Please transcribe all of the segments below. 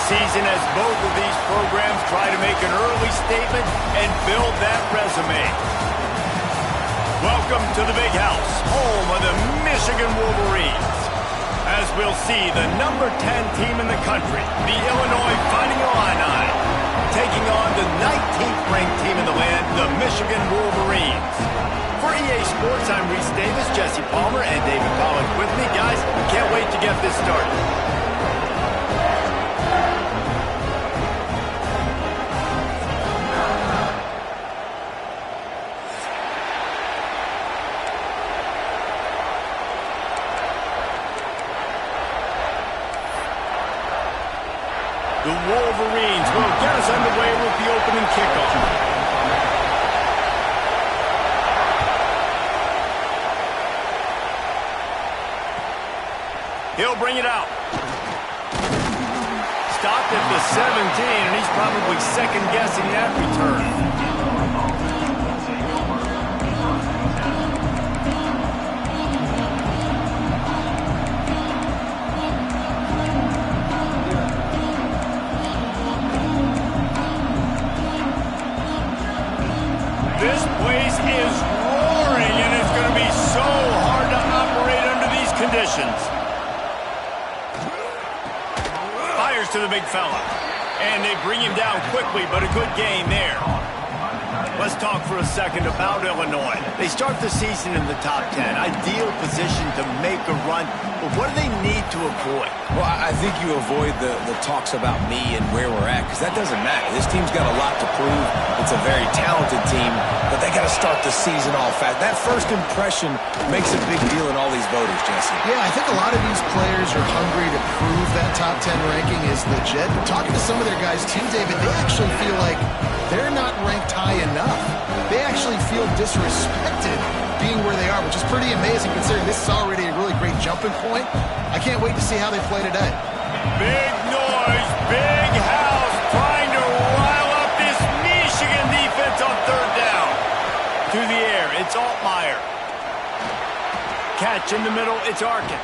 season as both of these programs try to make an early statement and build that resume. Welcome to the Big House, home of the Michigan Wolverines. As we'll see, the number 10 team in the country, the Illinois Fighting Illini, taking on the 19th ranked team in the land, the Michigan Wolverines. For EA Sports, I'm Reese Davis, Jesse Palmer, and David Pollack with me. Guys, can't wait to get this started. The Wolverines will get us underway with the opening kickoff. He'll bring it out. Stopped at the 17, and he's probably second-guessing that return. This place is roaring, and it's going to be so hard to operate under these conditions. Fires to the big fella. And they bring him down quickly, but a good gain there. Let's talk for a second about Illinois. They start the season in the top 10. Ideal position to make a run. But what do they need to avoid? Well, I think you avoid the talks about me and where we're at, because that doesn't matter. This team's got a lot to prove. It's a very talented team, but they got to start the season off fast. That first impression makes a big deal in all these voters, Jesse. Yeah, I think a lot of these players are hungry to prove that top 10 ranking is legit. But talking to some of their guys too, David, they actually feel like they're not ranked high enough. They actually feel disrespected being where they are, which is pretty amazing considering this is already a really great jumping point. I can't wait to see how they play today. Big noise, big house, trying to rile up this Michigan defense on third down. To the air, it's Altmaier. Catch in the middle, it's Arkin.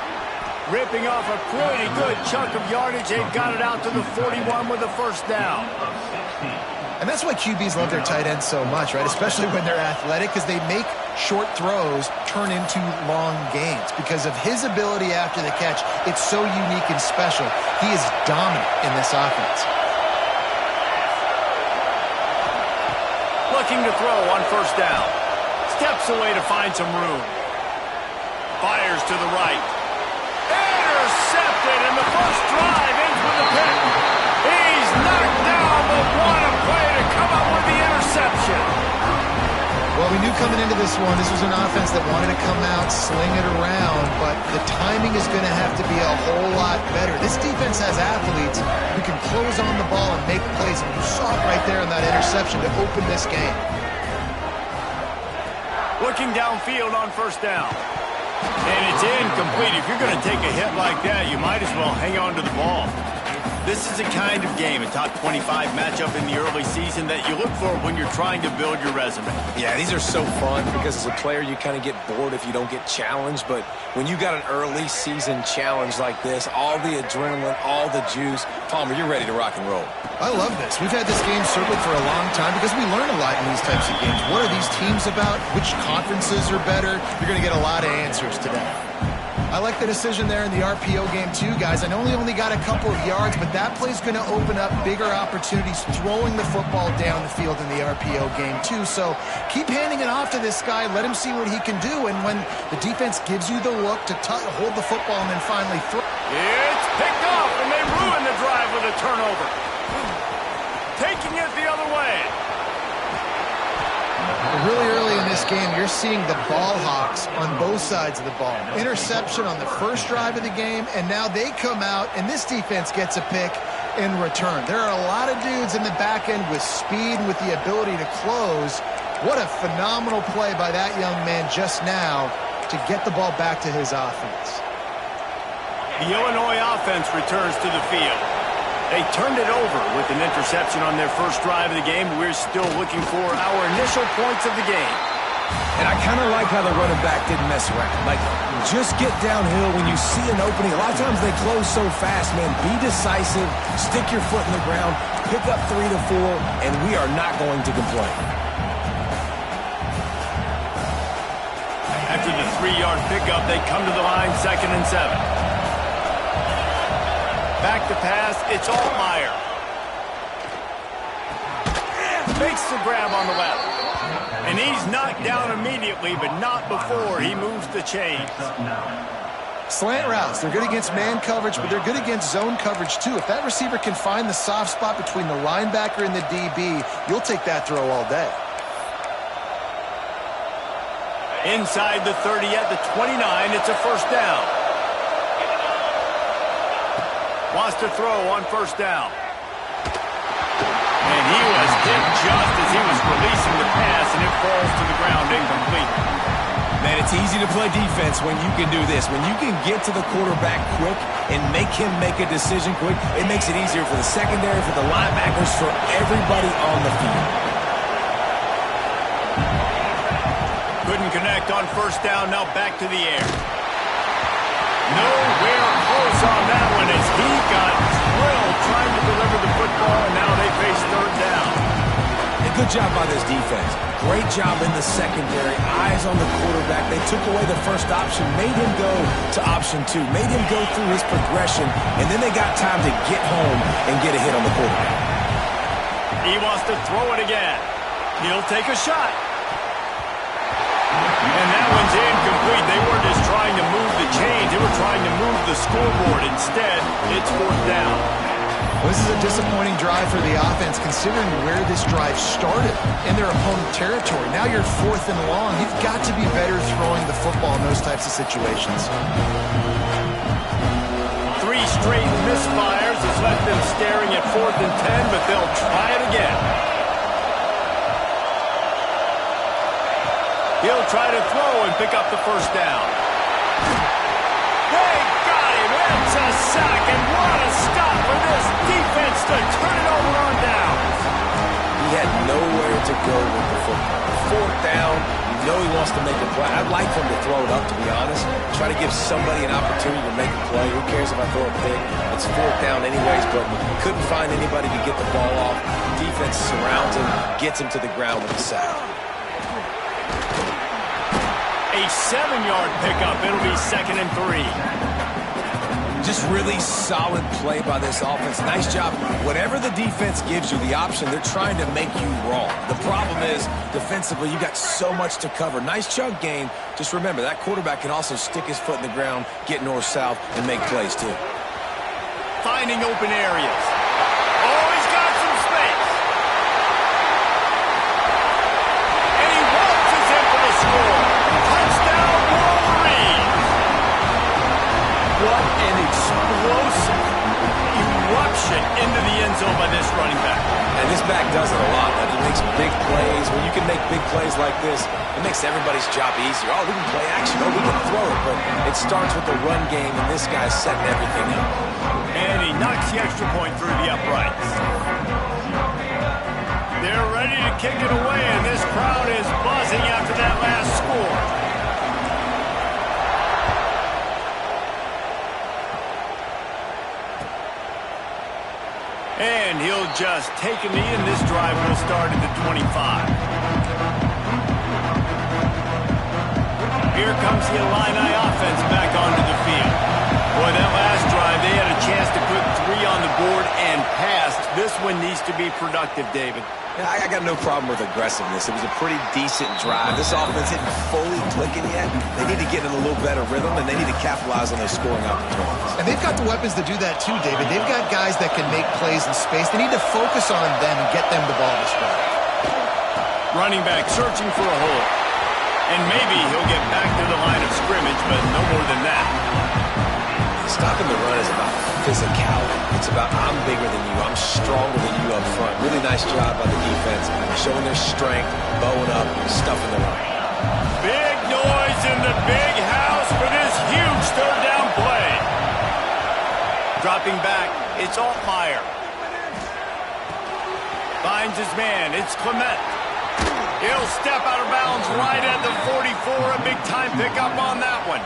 Ripping off a pretty good chunk of yardage. They've got it out to the 41 with a first down. And that's why QBs love their tight ends so much, right? Especially when they're athletic, because they make short throws turn into long gains. Because of his ability after the catch, it's so unique and special. He is dominant in this offense. Looking to throw on first down. Steps away to find some room. Fires to the right. Intercepted, and the first drive ends with a pick. He's knocked down, but what a play to come up with the interception. Well, we knew coming into this one, this was an offense that wanted to come out, sling it around, but the timing is going to have to be a whole lot better. This defense has athletes who can close on the ball and make plays, and you saw it right there in that interception to open this game. Looking downfield on first down. And it's incomplete. If you're going to take a hit like that, you might as well hang on to the ball. This is a kind of game, a top 25 matchup in the early season that you look for when you're trying to build your resume. Yeah, these are so fun because as a player, you kind of get bored if you don't get challenged. But when you got an early season challenge like this, all the adrenaline, all the juice, Palmer, you're ready to rock and roll. I love this. We've had this game circled for a long time because we learn a lot in these types of games. What are these teams about? Which conferences are better? You're going to get a lot of answers today. I like the decision there in the RPO game too, guys. I know he only got a couple of yards, but that play's going to open up bigger opportunities throwing the football down the field in the RPO game too. So keep handing it off to this guy. Let him see what he can do. And when the defense gives you the look to hold the football and then finally throw. It's picked off, and they ruin the drive with a turnover. Taking it the other way. Really early in this game, you're seeing the ball hawks on both sides of the ball. Interception on the first drive of the game, and now they come out, and this defense gets a pick in return. There are a lot of dudes in the back end with speed and with the ability to close. What a phenomenal play by that young man just now to get the ball back to his offense. The Illinois offense returns to the field. They turned it over with an interception on their first drive of the game. We're still looking for our initial points of the game. And I kind of like how the running back didn't mess around. Like, just get downhill when you see an opening. A lot of times they close so fast, man. Be decisive, stick your foot in the ground, pick up 3 to 4, and we are not going to complain. After the 3-yard pickup, they come to the line, 2nd and 7. Back to pass, it's Altmaier. Makes the grab on the left. And he's knocked down immediately, but not before he moves the chains. Slant routes, they're good against man coverage, but they're good against zone coverage too. If that receiver can find the soft spot between the linebacker and the DB, you'll take that throw all day. Inside the 30 at the 29, it's a first down. Wants to throw on first down. And he was hit just as he was releasing the pass, and it falls to the ground incomplete. Man, it's easy to play defense when you can do this. When you can get to the quarterback quick and make him make a decision quick, it makes it easier for the secondary, for the linebackers, for everybody on the field. Couldn't connect on first down, now back to the air. Nowhere close on that one as he got drilled trying to deliver the football, and now they face third down. A good job by this defense. Great job in the secondary. Eyes on the quarterback. They took away the first option, made him go to option 2, made him go through his progression, and then they got time to get home and get a hit on the quarterback. He wants to throw it again. He'll take a shot. And that one's incomplete. They weren't just trying to move the chains. They were trying to move the scoreboard. Instead, it's fourth down. Well, this is a disappointing drive for the offense, considering where this drive started in their opponent territory. Now you're 4th and long. You've got to be better throwing the football in those types of situations. 3 straight misfires has left them staring at 4th and 10, but they'll try it again. He'll try to throw and pick up the first down. They got him. It's a sack, and what a stop for this defense to turn it over on downs. He had nowhere to go with the football. 4th down, you know he wants to make a play. I'd like for him to throw it up, to be honest. Try to give somebody an opportunity to make a play. Who cares if I throw a pick? It's 4th down anyways, but couldn't find anybody to get the ball off. Defense surrounds him, gets him to the ground with a sack. A 7-yard pickup. It'll be 2nd and 3. Just really solid play by this offense. Nice job. Whatever the defense gives you, the option, they're trying to make you wrong. The problem is, defensively, you got so much to cover. Nice chunk gain. Just remember, that quarterback can also stick his foot in the ground, get north-south, and make plays, too. Finding open areas. Oh, he's got some space. And he waltzes in for the score. Touchdown, Wolverines. What an explosive eruption into the end zone by this running back. And this back does it a lot, man. He makes big plays. When you can make big plays like this, it makes everybody's job easier. Oh, we can play action. Oh, we can throw it. But it starts with the run game, and this guy's setting everything up. And he knocks the extra point through the uprights. They're ready to kick it away, and this crowd is buzzing after that last score. And he'll just take a knee, and this drive will start at the 25. Here comes the Illini offense back onto the field. Boy, that last drive, they had a chance to put 3 on the board and passed. This one needs to be productive, David. Yeah, I got no problem with aggressiveness. It was a pretty decent drive. This offense isn't fully clicking yet. They need to get in a little better rhythm, and they need to capitalize on those scoring opportunities. And they've got the weapons to do that too, David. They've got guys that can make plays in space. They need to focus on them and get them the ball this way. Running back searching for a hole. And maybe he'll get back to the line of scrimmage, but no more than that. Stopping the run is about physicality. It's about I'm bigger than you. I'm stronger than you up front. Really nice job by the defense, showing their strength, bowing up, stuffing the run. Big noise in the big house for this huge third down play. Dropping back, it's Altmaier. Finds his man, it's Clement. He'll step out of bounds right at the 44. A big-time pickup on that one.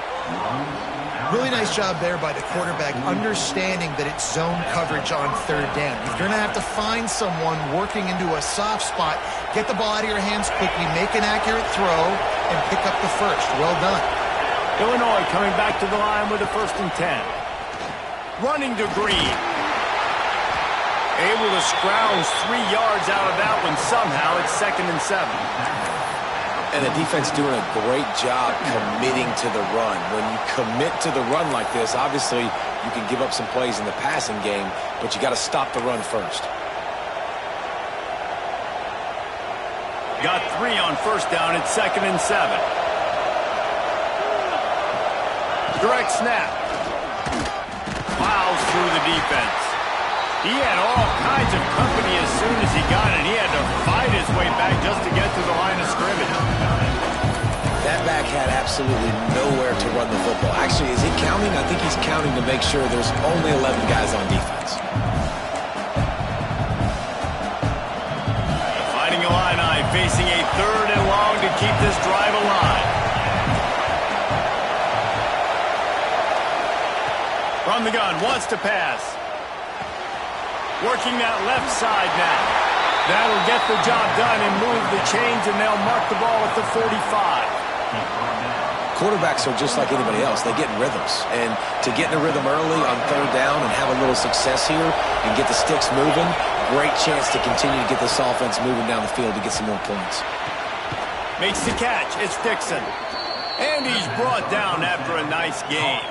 Really nice job there by the quarterback, understanding that it's zone coverage on third down. You're going to have to find someone working into a soft spot, get the ball out of your hands quickly, make an accurate throw, and pick up the first. Well done. Illinois coming back to the line with a 1st and 10. Running to Green. Able to scrounge 3 yards out of that one somehow. It's 2nd and 7. And the defense doing a great job committing to the run. When you commit to the run like this, obviously you can give up some plays in the passing game, but you got to stop the run first. Got 3 on 1st down. It's 2nd and 7. Direct snap. Plows through the defense. He had all kinds of company as soon as he got it. He had to fight his way back just to get to the line of scrimmage. That back had absolutely nowhere to run the football. Actually, is he counting? I think he's counting to make sure there's only 11 guys on defense. The Fighting Illini facing a 3rd and long to keep this drive alive. From the gun, wants to pass. Working that left side now. That'll get the job done and move the chains, and they'll mark the ball at the 45. Quarterbacks are just like anybody else. They get in rhythms. And to get in a rhythm early on 3rd down and have a little success here and get the sticks moving, great chance to continue to get this offense moving down the field to get some more points. Makes the catch. It's Dixon. And he's brought down after a nice game.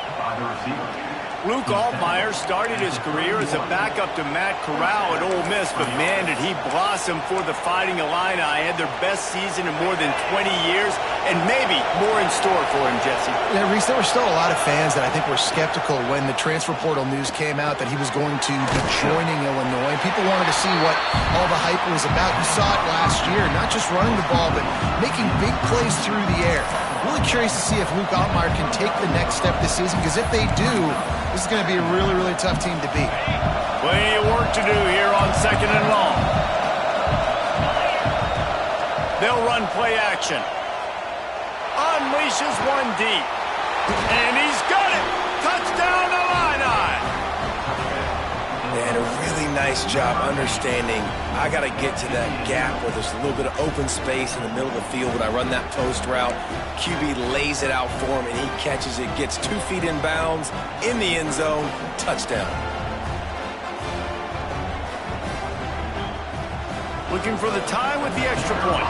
Luke Altmaier started his career as a backup to Matt Corral at Ole Miss, but man, did he blossom for the Fighting Illini. Had their best season in more than 20 years, and maybe more in store for him, Jesse. Yeah, Reese, there were still a lot of fans that I think were skeptical when the transfer portal news came out that he was going to be joining Illinois. People wanted to see what all the hype was about. You saw it last year, not just running the ball, but making big plays through the air. Really curious to see if Luke Altmaier can take the next step this season, because if they do, this is going to be a really, really tough team to beat. Plenty of work to do here on 2nd and long. They'll run play action. Unleashes one deep. And he's got it. Touchdown Illini. And a really nice job understanding I got to get to that gap where there's a little bit of open space in the middle of the field when I run that post route. QB lays it out for him, and he catches it, gets 2 feet in bounds, in the end zone, touchdown. Looking for the tie with the extra point.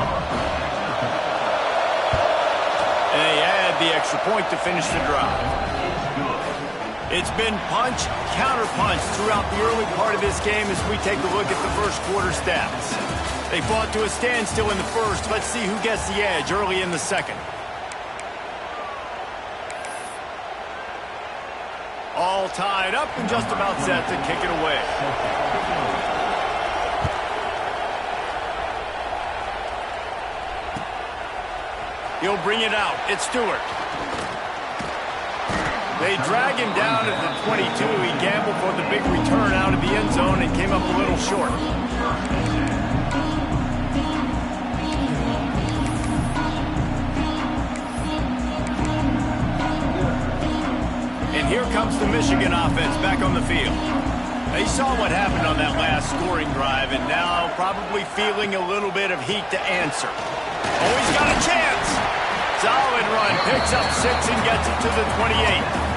And they add the extra point to finish the drive. It's been punch, counter-punch throughout the early part of this game as we take a look at the first quarter stats. They fought to a standstill in the first. Let's see who gets the edge early in the second. All tied up and just about set to kick it away. He'll bring it out. It's Stewart. They drag him down at the 22. He gambled for the big return out of the end zone and came up a little short. And here comes the Michigan offense back on the field. They saw what happened on that last scoring drive and now probably feeling a little bit of heat to answer. Oh, he's got a chance. Solid run. Picks up 6 and gets it to the 28.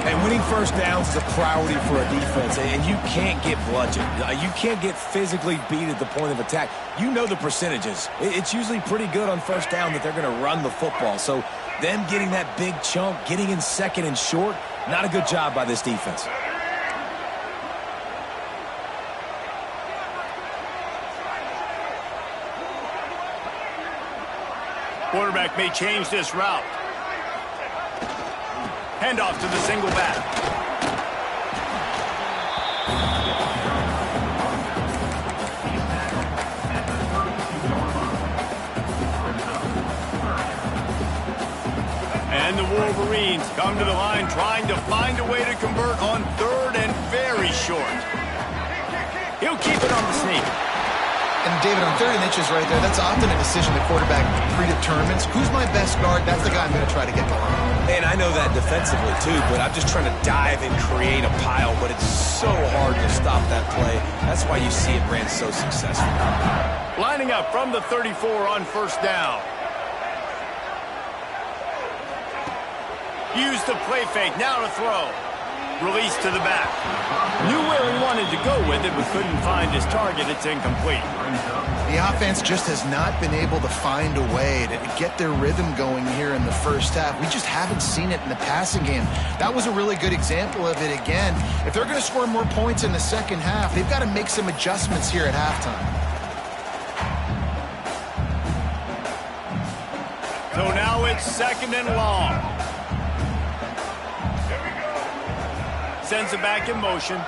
And winning first downs is a priority for a defense, and you can't get bludgeoned. You can't get physically beat at the point of attack. You know the percentages. It's usually pretty good on first down that they're going to run the football. So them getting that big chunk, getting in 2nd and short, not a good job by this defense. Quarterback may change this route. Handoff to the single back. And the Wolverines come to the line trying to find a way to convert on 3rd and very short. He'll keep it on the sneak. And David, on 3rd and inches right there, that's often a decision the quarterback predetermines. Who's my best guard? That's the guy I'm going to try to get going. And I know that defensively too, but I'm just trying to dive and create a pile, but it's so hard to stop that play. That's why you see it ran so successful. Lining up from the 34 on 1st down. Use the play fake, now to throw. Release to the back. Knew where he wanted to go with it, but couldn't find his target. It's incomplete. The offense just has not been able to find a way to get their rhythm going here in the first half. We just haven't seen it in the passing game. That was a really good example of it again. If they're going to score more points in the second half, they've got to make some adjustments here at halftime. So now it's 2nd and long. Sends it back in motion.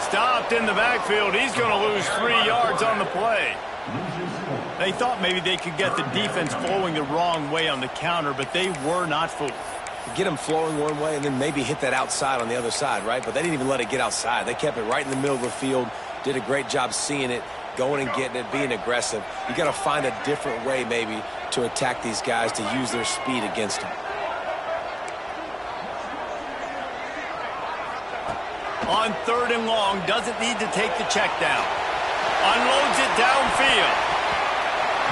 Stopped in the backfield. He's going to lose 3 yards on the play. They thought maybe they could get the defense flowing the wrong way on the counter, but they were not fooled. Get them flowing one way and then maybe hit that outside on the other side, right? But they didn't even let it get outside. They kept it right in the middle of the field. Did a great job seeing it, going and getting it, being aggressive. You got to find a different way maybe to attack these guys to use their speed against them. On 3rd and long, doesn't need to take the check down. Unloads it downfield.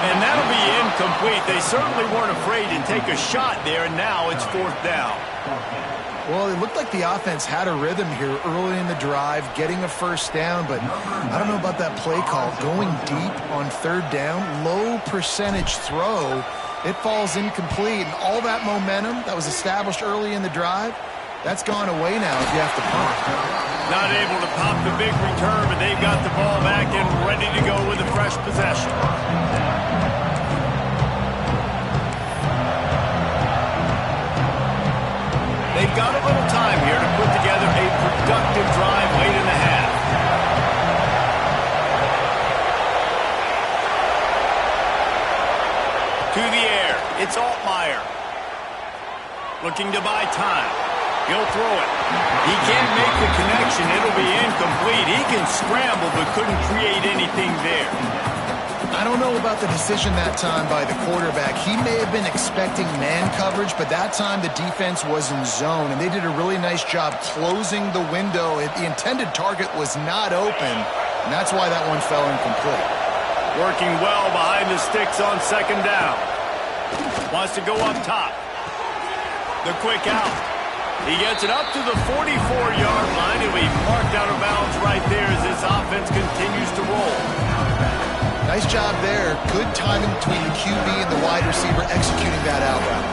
And that'll be incomplete. They certainly weren't afraid to take a shot there, and now it's 4th down. Well, it looked like the offense had a rhythm here early in the drive, getting a 1st down, but I don't know about that play call. Going deep on 3rd down, low percentage throw, it falls incomplete, and all that momentum that was established early in the drive, that's gone away now if you have to punt. Not able to pop the big return, but they've got the ball back and ready to go with a fresh possession. They've got a little time here to put together a productive drive late in the half. To the air, it's Altmaier. Looking to buy time. He'll throw it. He can't make the connection. It'll be incomplete. He can scramble, but couldn't create anything there. I don't know about the decision that time by the quarterback. He may have been expecting man coverage, but that time the defense was in zone, and they did a really nice job closing the window. The intended target was not open, and that's why that one fell incomplete. Working well behind the sticks on 2nd down. Wants to go up top. The quick out. He gets it up to the 44-yard line. He'll be marked out of bounds right there as this offense continues to roll. Nice job there. Good timing between the QB and the wide receiver executing that out route.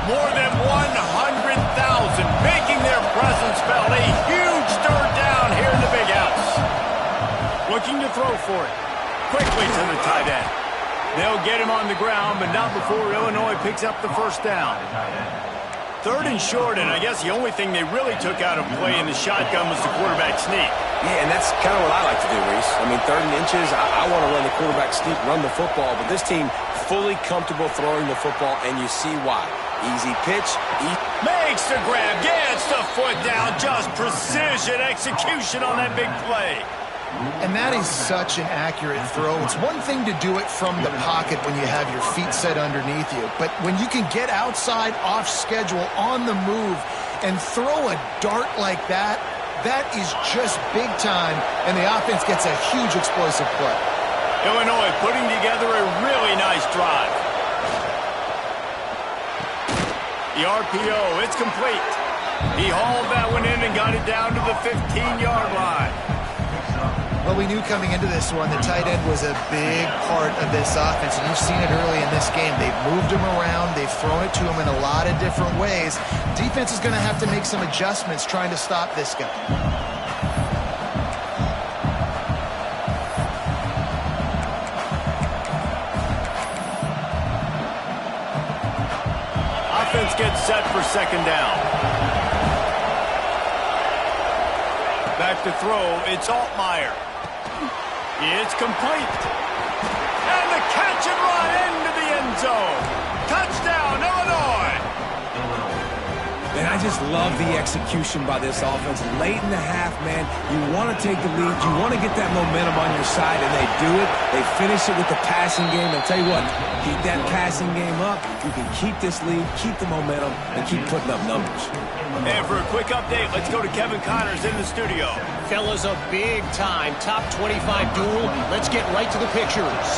More than 100,000 making their presence felt. A huge third down here in the big house. Looking to throw for it. Quickly to the tight end. They'll get him on the ground, but not before Illinois picks up the 1st down. 3rd and short, and I guess the only thing they really took out of play in the shotgun was the quarterback sneak. Yeah, and that's kind of what I like to do, Reese. I mean, 3rd and inches, I want to run the quarterback sneak, run the football, but this team fully comfortable throwing the football, and you see why. Easy pitch. Makes the grab, gets the foot down, just precision execution on that big play. And that is such an accurate throw. It's one thing to do it from the pocket when you have your feet set underneath you, but when you can get outside, off schedule, on the move, and throw a dart like that, that is just big time, and the offense gets a huge explosive play. Illinois putting together a really nice drive. The RPO, it's complete. He hauled that one in and got it down to the 15-yard line. Well, we knew coming into this one the tight end was a big part of this offense, and you've seen it early in this game. They've moved him around. They've thrown it to him in a lot of different ways. Defense is going to have to make some adjustments trying to stop this guy. Offense gets set for 2nd down. Back to throw, it's Altmaier. It's complete. And the catch and run into the end zone. Touchdown, Illinois. And I just love the execution by this offense. Late in the half, man, you want to take the lead. You want to get that momentum on your side, and they do it. They finish it with the passing game. I'll tell you what, keep that passing game up. You can keep this lead, keep the momentum, and keep putting up numbers. And for a quick update, let's go to Kevin Connors in the studio. Fellas, a big-time top 25 duel. Let's get right to the pictures.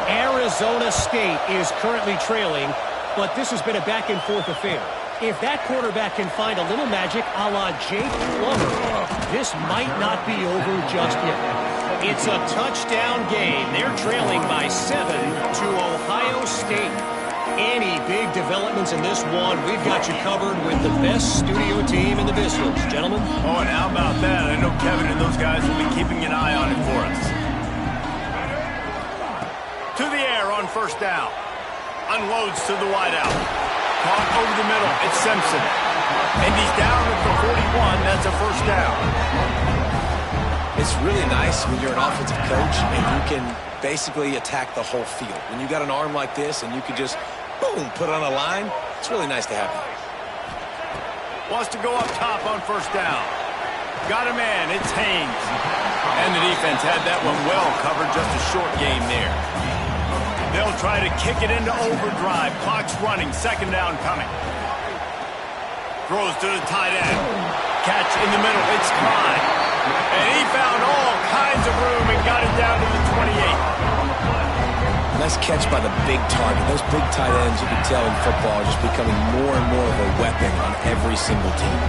Arizona State is currently trailing, but this has been a back-and-forth affair. If that quarterback can find a little magic a la Jake Plummer, this might not be over just yet. It's a touchdown game. They're trailing by 7 to Ohio State. Any big developments in this one, we've got you covered with the best studio team in the business, gentlemen. Oh, and how about that? I know Kevin and those guys will be keeping an eye on it for us. To the air on first down. Unloads to the wideout. Caught over the middle. It's Simpson. And he's down at the 41. That's a first down. It's really nice when you're an offensive coach and you can basically attack the whole field. When you got an arm like this and you can just, boom, put it on a line, it's really nice to have that. Wants to go up top on first down. Got a man. It's Haynes. And the defense had that one well covered. Just a short game there. They'll try to kick it into overdrive. Clock's running. Second down coming. Throws to the tight end. Catch in the middle. It's Klein. And he found all kinds of room and got it down to the 28. Nice catch by the big target. Those big tight ends, you can tell in football, are just becoming more and more of a weapon on every single team.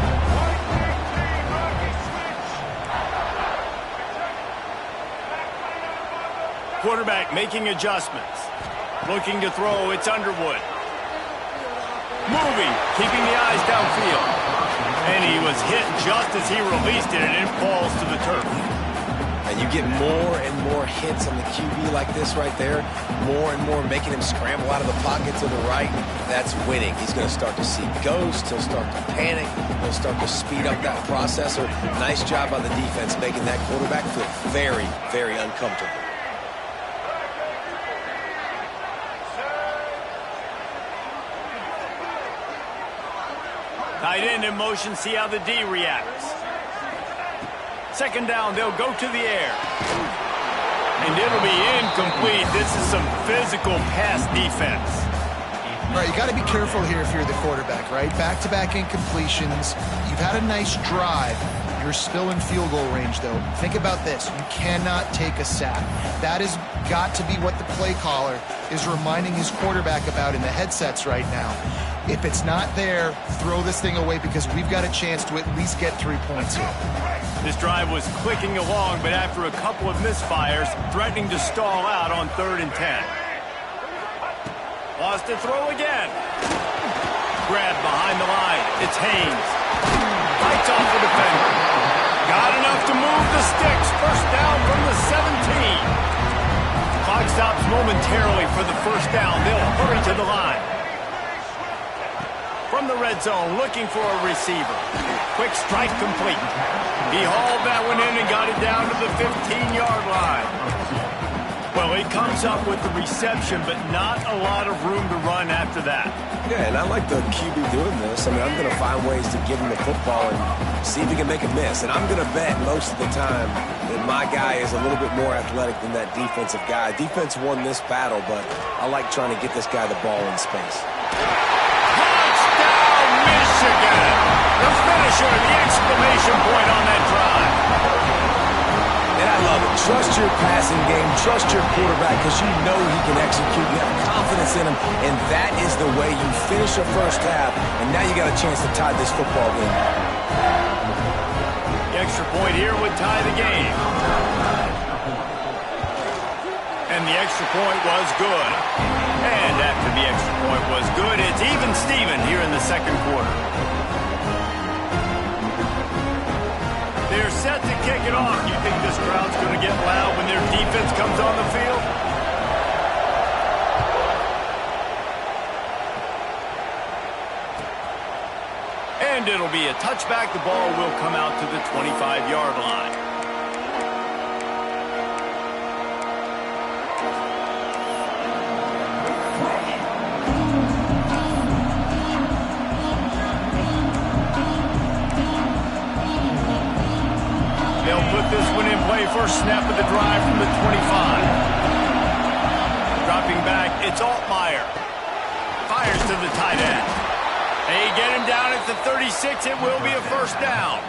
Quarterback making adjustments. Looking to throw, it's Underwood. Moving, keeping the eyes downfield. And he was hit just as he released it, and it falls to the turf. And you get more and more hits on the QB like this right there. More and more making him scramble out of the pocket to the right. That's winning. He's going to start to see ghosts. He'll start to panic. He'll start to speed up that processor. Nice job by the defense making that quarterback feel very, very uncomfortable. Tight end in motion, see how the D reacts. Second down, they'll go to the air. And it'll be incomplete. This is some physical pass defense. All right, you got to be careful here if you're the quarterback, right? Back-to-back incompletions. You've had a nice drive. You're still in field goal range, though. Think about this. You cannot take a sack. That has got to be what the play caller is reminding his quarterback about in the headsets right now. If it's not there, throw this thing away because we've got a chance to at least get 3 points here. This drive was clicking along, but after a couple of misfires, threatening to stall out on 3rd and 10. Wants to throw again. Grab behind the line. It's Haynes. Fights off the defender. Got enough to move the sticks. First down from the 17. Clock stops momentarily for the first down. They'll hurry to the line. From the red zone, looking for a receiver. Quick strike complete. He hauled that one in and got it down to the 15-yard line. Well, he comes up with the reception, but not a lot of room to run after that. Yeah, and I like the QB doing this. I mean, I'm going to find ways to give him the football and see if he can make a miss. And I'm going to bet most of the time that my guy is a little bit more athletic than that defensive guy. Defense won this battle, but I like trying to get this guy the ball in space. Michigan, the finisher, the exclamation point on that drive. And I love it. Trust your passing game. Trust your quarterback because you know he can execute. You have confidence in him, and that is the way you finish your first half, and now you got a chance to tie this football game. The extra point here would tie the game. And the extra point was good. And after the extra point was good, it's even Steven here in the second quarter. They're set to kick it off. You think this crowd's going to get loud when their defense comes on the field? And it'll be a touchback. The ball will come out to the 25-yard line. play, first snap of the drive from the 25. Dropping back, it's Altmaier. Fires to the tight end. They get him down at the 36. It will be a first down.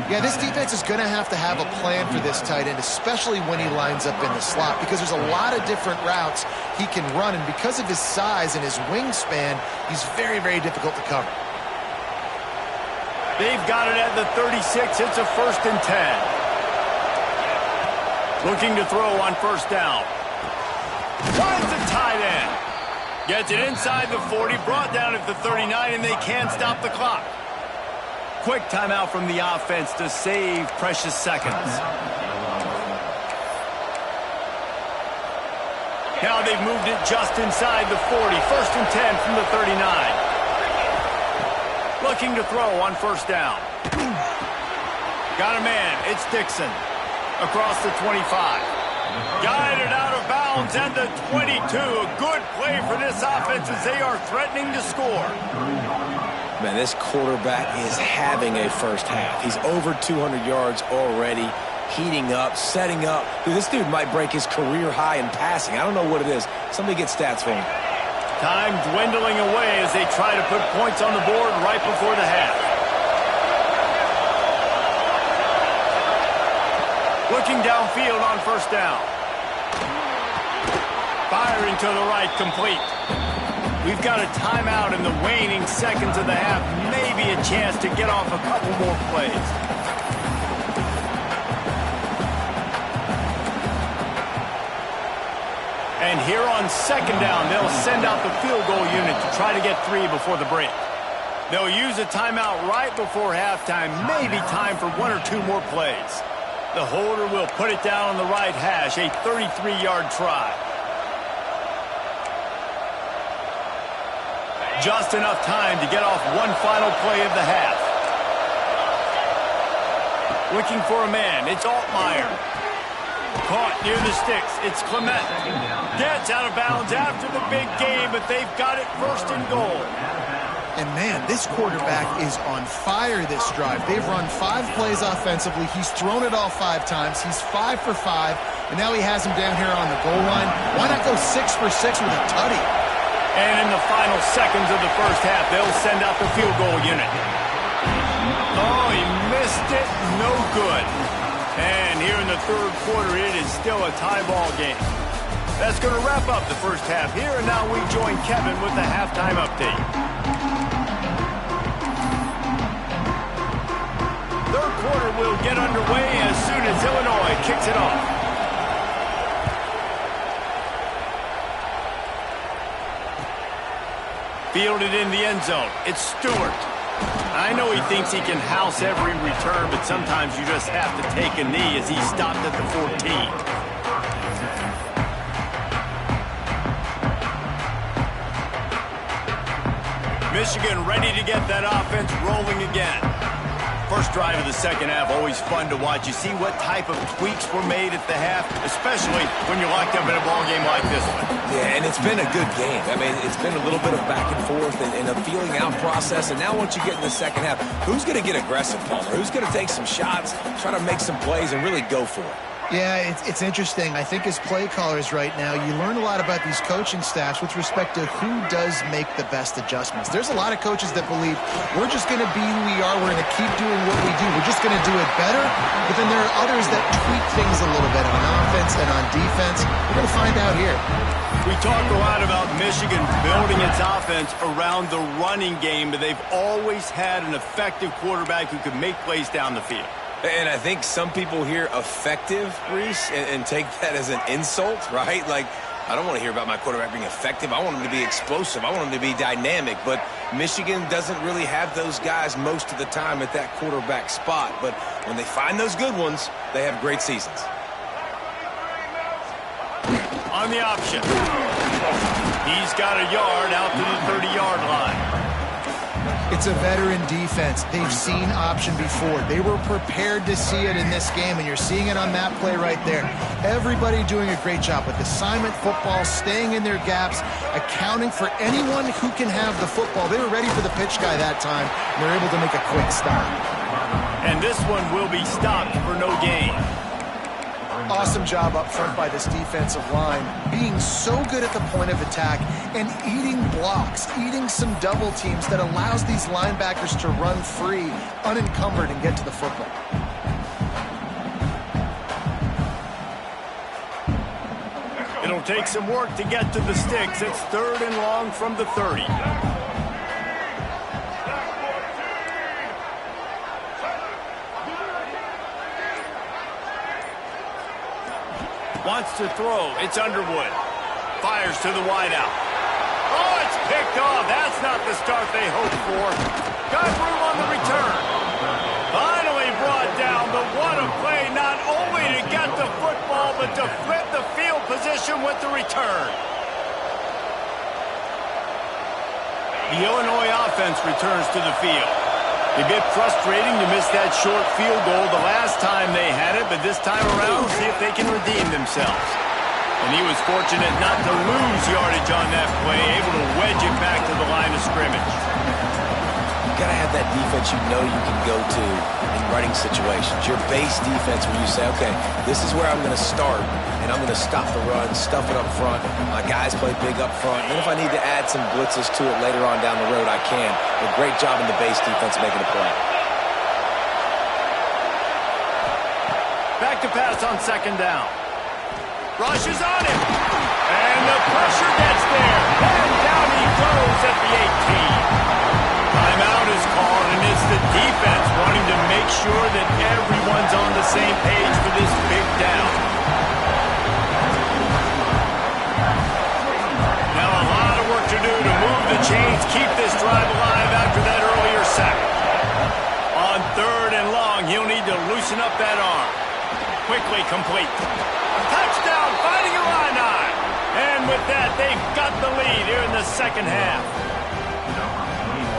Yeah, this defense is going to have a plan for this tight end, especially when he lines up in the slot, because there's a lot of different routes he can run, and because of his size and his wingspan, he's very, very difficult to cover. They've got it at the 36. It's a 1st and 10. Looking to throw on first down. Finds the tight end. Gets it inside the 40, brought down at the 39, and they can't stop the clock. Quick timeout from the offense to save precious seconds. Now they've moved it just inside the 40. 1st and 10 from the 39. Looking to throw on first down. Got a man. It's Dixon. Across the 25. Guided out of bounds at the 22. A good play for this offense as they are threatening to score. Man, this quarterback is having a first half. He's over 200 yards already, heating up, setting up. Dude, this dude might break his career high in passing. I don't know what it is. Somebody get stats for him. Time dwindling away as they try to put points on the board right before the half. Looking downfield on first down. Firing to the right, complete. We've got a timeout in the waning seconds of the half. Maybe a chance to get off a couple more plays. And here on second down, they'll send out the field goal unit to try to get 3 before the break. They'll use a timeout right before halftime. Maybe time for 1 or 2 more plays. The holder will put it down on the right hash, a 33-yard try. Just enough time to get off one final play of the half. Looking for a man. It's Altmaier. Caught near the sticks. It's Clement. Gets out of bounds after the big game, but they've got it 1st and goal. And, man, this quarterback is on fire this drive. They've run 5 plays offensively. He's thrown it all 5 times. He's 5 for 5, and now he has him down here on the goal line. Why not go 6 for 6 with a tutty? And in the final seconds of the first half, they'll send out the field goal unit. Oh, he missed it. No good. And here in the third quarter, it is still a tie ball game. That's going to wrap up the first half here, and now we join Kevin with the halftime update. Third quarter will get underway as soon as Illinois kicks it off. Fielded in the end zone. It's Stewart. I know he thinks he can house every return, but sometimes you just have to take a knee as he stopped at the 14. Michigan ready to get that offense rolling again. First drive of the second half, always fun to watch. You see what type of tweaks were made at the half, especially when you're locked up in a ball game like this one. Yeah, and it's been a good game. I mean, it's been a little bit of back and forth and a feeling out process. And now once you get in the second half, who's going to get aggressive, Palmer? Who's going to take some shots, try to make some plays, and really go for it? Yeah, it's interesting. I think as play callers right now, you learn a lot about these coaching staffs with respect to who does make the best adjustments. There's a lot of coaches that believe we're just going to be who we are. We're going to keep doing what we do. We're just going to do it better. But then there are others that tweak things a little bit on offense and on defense. We're going to find out here. We talk a lot about Michigan building its offense around the running game, but they've always had an effective quarterback who could make plays down the field. And I think some people hear effective, Reese, and take that as an insult, right? Like, I don't want to hear about my quarterback being effective. I want him to be explosive. I want him to be dynamic. But Michigan doesn't really have those guys most of the time at that quarterback spot. But when they find those good ones, they have great seasons. On the option. He's got a yard out to the 30-yard line. It's a veteran defense. They've seen option before. They were prepared to see it in this game, and you're seeing it on that play right there. Everybody doing a great job with assignment football, staying in their gaps, accounting for anyone who can have the football. They were ready for the pitch guy that time, and they're able to make a quick stop. And this one will be stopped for no gain. Awesome job up front by this defensive line, being so good at the point of attack and eating blocks, eating some double teams that allows these linebackers to run free, unencumbered, and get to the football. It'll take some work to get to the sticks. It's 3rd and long from the 30. Wants to throw. It's Underwood. Fires to the wideout. Oh, it's picked off. That's not the start they hoped for. Got room on the return. Finally brought down, but what a play, not only to get the football, but to flip the field position with the return. The Illinois offense returns to the field. A bit frustrating to miss that short field goal the last time they had it, but this time around, see if they can redeem themselves. And he was fortunate not to lose yardage on that play, able to wedge it back to the line of scrimmage. You got to have that defense you know you can go to in running situations. Your base defense where you say, okay, this is where I'm going to start, and I'm going to stop the run, stuff it up front. My guys play big up front. And then if I need to add some blitzes to it later on down the road, I can. A great job in the base defense making a play. Back to pass on 2nd down. Rush is on him. And the pressure gets there. And down he goes at the 18. Timeout is called, and it's the defense wanting to make sure that everyone's on the same page for this big down. Now a lot of work to do to move the chains, keep this drive alive after that earlier sack. On 3rd and long, he'll need to loosen up that arm. Quickly complete. Touchdown, finding Illini. And with that, they've got the lead here in the 2nd half.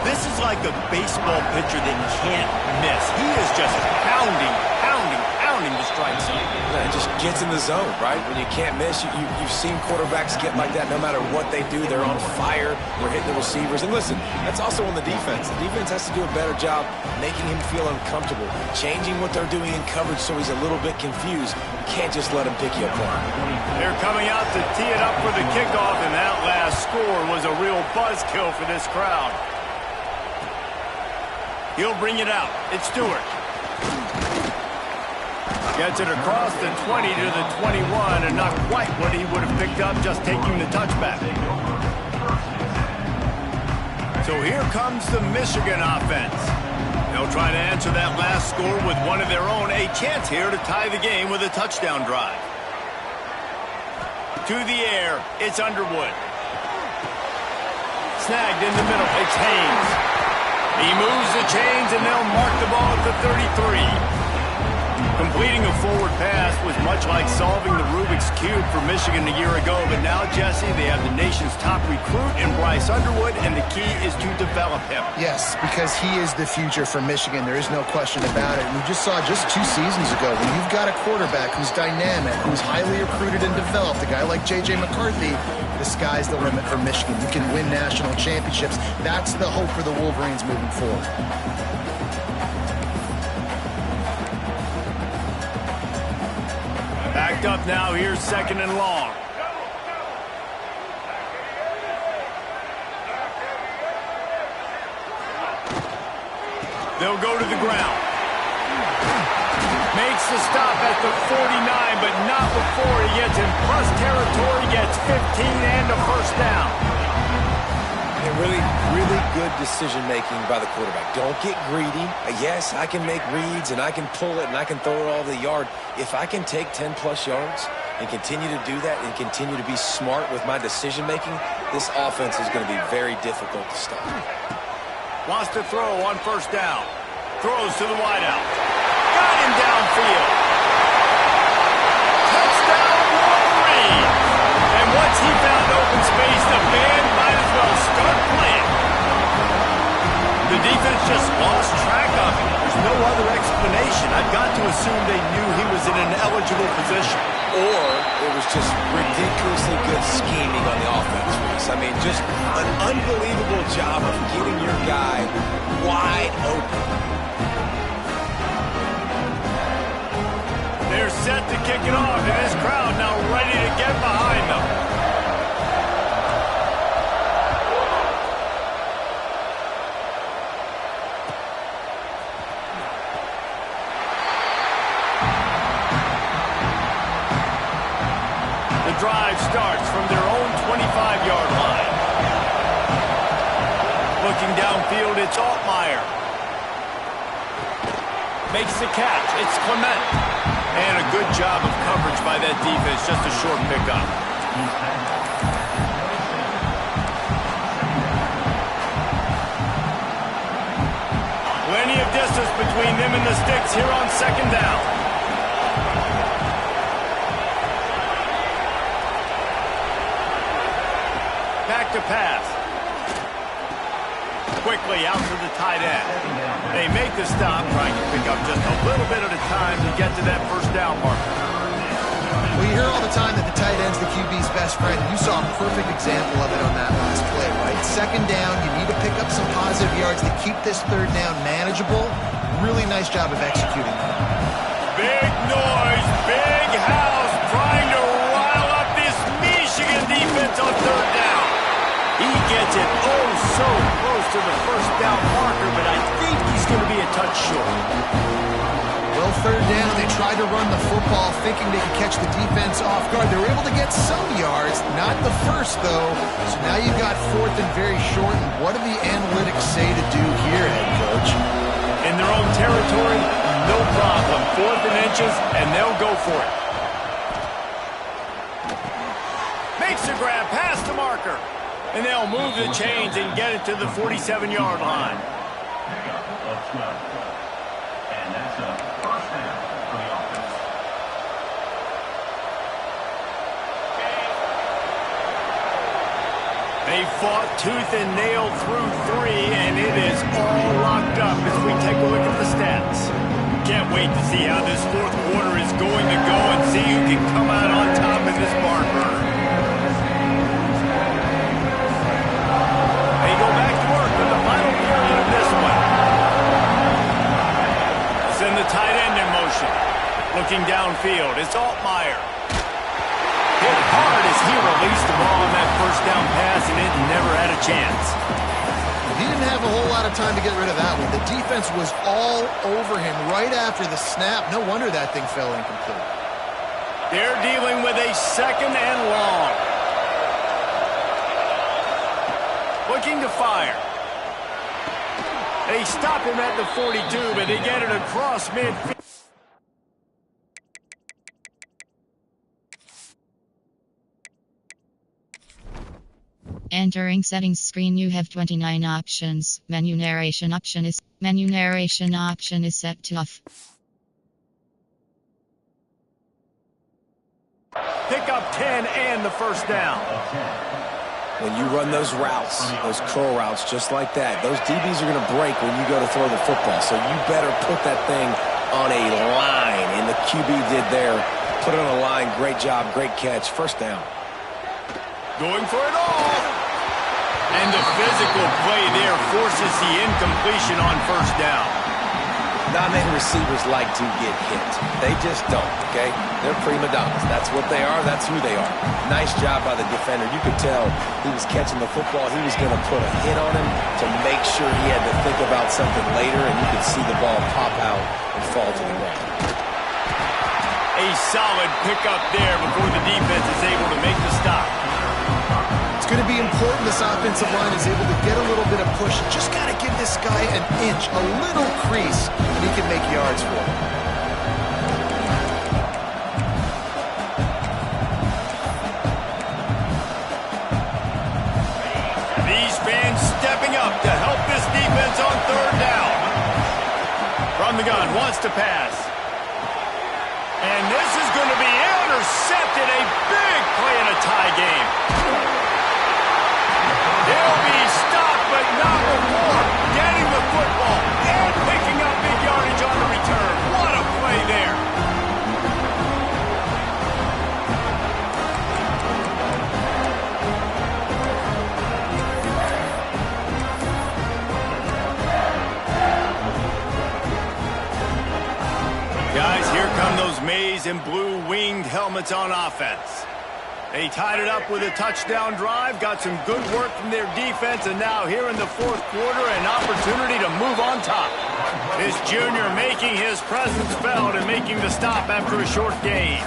This is like a baseball pitcher that can't miss. He is just pounding the strike zone. It just gets in the zone, right? When you can't miss, you've seen quarterbacks get like that no matter what they do. They're on fire. They're hitting the receivers. And listen, that's also on the defense. The defense has to do a better job making him feel uncomfortable, changing what they're doing in coverage so he's a little bit confused. You can't just let him pick you apart. They're coming out to tee it up for the kickoff, and that last score was a real buzzkill for this crowd. He'll bring it out. It's Stewart. Gets it across the 20 to the 21, and not quite what he would have picked up just taking the touchback. So here comes the Michigan offense. They'll try to answer that last score with one of their own. A chance here to tie the game with a touchdown drive. To the air, it's Underwood. Snagged in the middle, it's Haynes. He moves the chains, and they'll mark the ball at the 33. Completing a forward pass was much like solving the Rubik's Cube for Michigan a year ago, but now, Jesse, they have the nation's top recruit in Bryce Underwood, and the key is to develop him. Yes, because he is the future for Michigan. There is no question about it. And we just saw just 2 seasons ago when you've got a quarterback who's dynamic, who's highly recruited and developed, a guy like J.J. McCarthy, the sky's the limit for Michigan. You can win national championships. That's the hope for the Wolverines moving forward. Backed up now, here's 2nd and long. They'll go to the ground. Makes the stop at the 49, but not before he gets in plus territory, gets 15 and a 1st down. And really good decision-making by the quarterback. Don't get greedy. Yes, I can make reads, and I can pull it, and I can throw it all over the yard. If I can take 10-plus yards and continue to do that and continue to be smart with my decision-making, this offense is going to be very difficult to stop. Wants to throw on 1st down. Throws to the wideout. Got him downfield. Touchdown, Wolverine! And once he found open space, the band might as well start playing. The defense just lost track of him. There's no other explanation. I've got to assume they knew he was in an eligible position. Or it was just ridiculously good scheming on the offense, Reese. I mean, just an unbelievable job of getting your guy wide open. There's set to kick it off, and this crowd now ready to get behind them. The drive starts from their own 25-yard line. Looking downfield, it's Altmaier. Makes the catch. It's Clement. And a good job of coverage by that defense. Just a short pickup. Plenty of distance between them and the sticks here on second down. Back to pass. Quickly out to the tight end. They make the stop, trying to pick up just a little bit at a time to get to that first down marker. Well, you hear all the time that the tight end's the QB's best friend. You saw a perfect example of it on that last play, right? Second down, you need to pick up some positive yards to keep this third down manageable. Really nice job of executing that. Big noise, big house, trying to rile up this Michigan defense on third down. He gets it oh so close to the first down marker, but I think he's going to be a touch short. Well, third down, they tried to run the football thinking they could catch the defense off guard. They were able to get some yards, not the first, though. So now you've got fourth and very short. And what do the analytics say to do here, head coach? In their own territory, no problem. Fourth and inches, and they'll go for it. Makes the grab past the marker. And they'll move the chains and get it to the 47-yard line. And that's a first down for the offense. They fought tooth and nail through three, and it is all locked up as we take a look at the stats. Can't wait to see how this fourth quarter is going to go and see who can come out on top in this barn burner. They go back to work with the final period of this one. Send the tight end in motion. Looking downfield, it's Altmaier. Hit hard as he released the ball on that first down pass, and it never had a chance. He didn't have a whole lot of time to get rid of that one. The defense was all over him right after the snap. No wonder that thing fell incomplete. They're dealing with a second and long. Looking to fire. They stop him at the 42, but they get it across midfield. Entering settings screen, you have 29 options. Menu narration option is set to off. Pick up 10 and the first down. When you run those routes, those curl routes just like that, those DBs are going to break when you go to throw the football. So you better put that thing on a line. And the QB did there. Put it on a line. Great job. Great catch. First down. Going for it all. And the physical play there forces the incompletion on first down. Non-name receivers like to get hit. They just don't, okay? They're prima donnas. That's what they are. That's who they are. Nice job by the defender. You could tell he was catching the football. He was going to put a hit on him to make sure he had to think about something later, and you could see the ball pop out and fall to the ground. A solid pickup there before the defense is able to make the stop. It's going to be important this offensive line is able to get a little bit of push. Just got to give this guy an inch, a little crease, and he can make yards for it. These fans stepping up to help this defense on third down. From the gun, wants to pass. And this is going to be intercepted. A big play in a tie game. He'll be stopped, but not before getting the football and picking up big yardage on the return. What a play there. Guys, here come those Mays boys in blue winged helmets on offense. They tied it up with a touchdown drive, got some good work from their defense, and now here in the fourth quarter, an opportunity to move on top. This junior making his presence felt and making the stop after a short gain.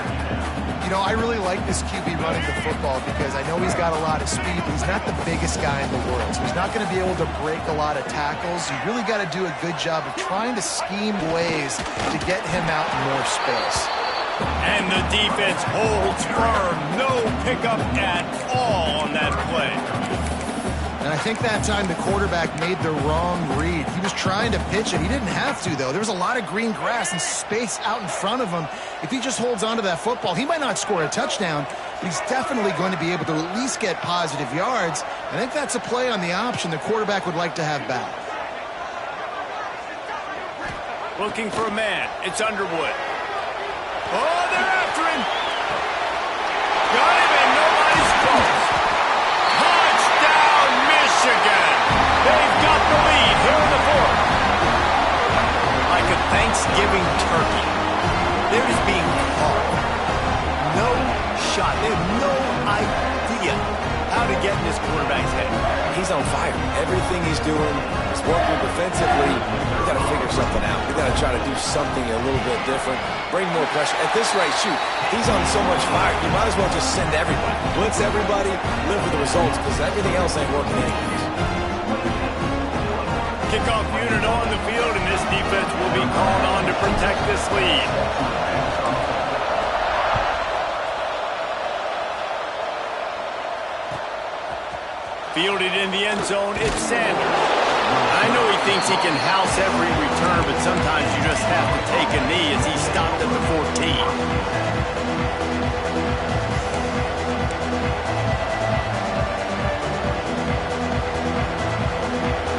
You know, I really like this QB running the football because I know he's got a lot of speed, but he's not the biggest guy in the world. So he's not going to be able to break a lot of tackles. You really got to do a good job of trying to scheme ways to get him out in more space. And the defense holds firm. No pickup at all on that play. And I think that time the quarterback made the wrong read. He was trying to pitch it. He didn't have to, though. There was a lot of green grass and space out in front of him. If he just holds on to that football, he might not score a touchdown, but he's definitely going to be able to at least get positive yards. I think that's a play on the option the quarterback would like to have back. Looking for a man. It's Underwood. Oh, they're after him. Got him, and nobody's close. Touchdown, Michigan. They've got the lead here in the fourth. Like a Thanksgiving turkey, they're just being caught. No shot. They have no idea how to get in this quarterback's head. He's on fire. Everything he's doing is working defensively. We got to figure something out. We got to try to do something a little bit different. Bring more pressure. At this rate, shoot, he's on so much fire. You might as well just send everybody. Blitz everybody, live with the results, because everything else ain't working anyways. Kickoff unit on the field, and this defense will be called on to protect this lead. Fielded in the end zone, it's Sanders. I know he thinks he can house every return, but sometimes you just have to take a knee as he stopped at the 14.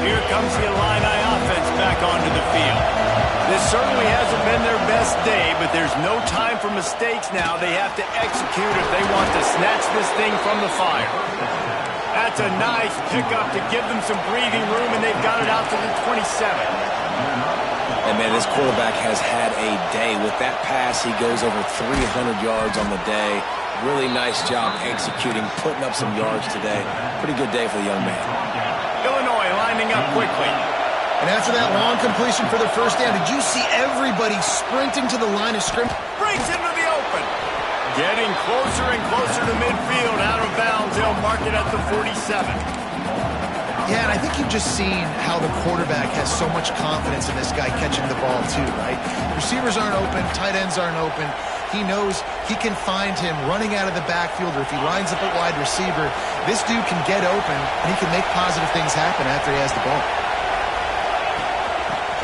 Here comes the Illini offense back onto the field. This certainly hasn't been their best day, but there's no time for mistakes now. They have to execute if they want to snatch this thing from the fire. That's a nice pickup to give them some breathing room, and they've got it out to the 27. And, man, this quarterback has had a day. With that pass, he goes over 300 yards on the day. Really nice job executing, putting up some yards today. Pretty good day for the young man. Illinois lining up quickly. And after that long completion for the first down, did you see everybody sprinting to the line of scrimmage? Breaks into the open. Getting closer and closer to midfield, out of bounds. They'll mark it at the 47. Yeah, and I think you've just seen how the quarterback has so much confidence in this guy catching the ball too, right? Receivers aren't open, tight ends aren't open. He knows he can find him running out of the backfield, or if he lines up at wide receiver, this dude can get open, and he can make positive things happen after he has the ball.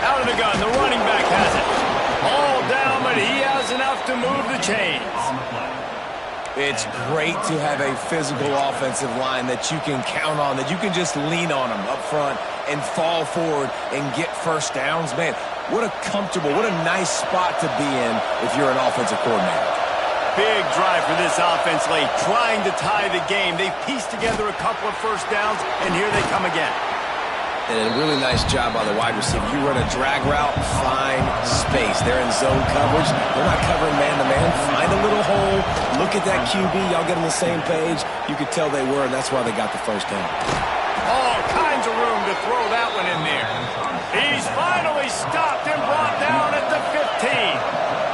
Out of the gun, the running back has it. All down, but he has enough to move the chains. It's great to have a physical offensive line that you can count on, that you can just lean on them up front and fall forward and get first downs. Man, what a comfortable, what a nice spot to be in if you're an offensive coordinator. Big drive for this offense late, trying to tie the game. They've pieced together a couple of first downs, and here they come again. And a really nice job by the wide receiver. You run a drag route, find space. They're in zone coverage. They're not covering man-to-man. Find a little hole. Look at that QB. Y'all get on the same page. You could tell they were, and that's why they got the first down. All kinds of room to throw that one in there. He's finally stopped and brought down at the 15.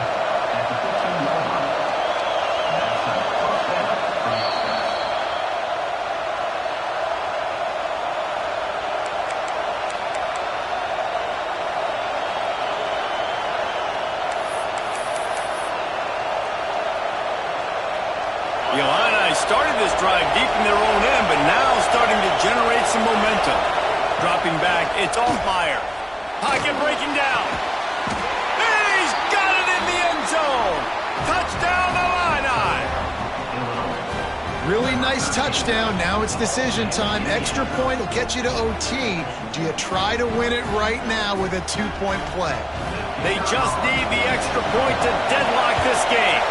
The Illini started this drive deep in their own end, but now starting to generate some momentum. Dropping back, it's Altmaier. Pocket breaking down. He's got it in the end zone. Touchdown, Illini. Really nice touchdown. Now it's decision time. Extra point will get you to OT. Do you try to win it right now with a 2-point play? They just need the extra point to deadlock this game.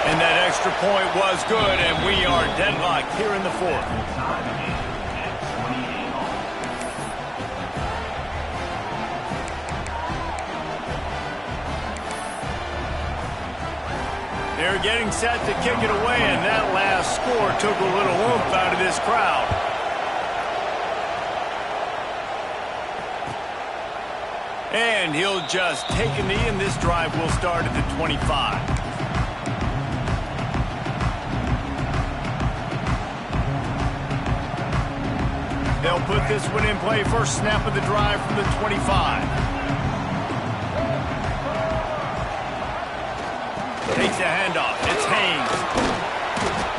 And that extra point was good, and we are deadlocked here in the fourth. getting set to kick it away, and that last score took a little oomph out of this crowd. And he'll just take a knee, and this drive will start at the 25. They'll put this one in play. First snap of the drive from the 25. Takes a handoff. It's Haynes.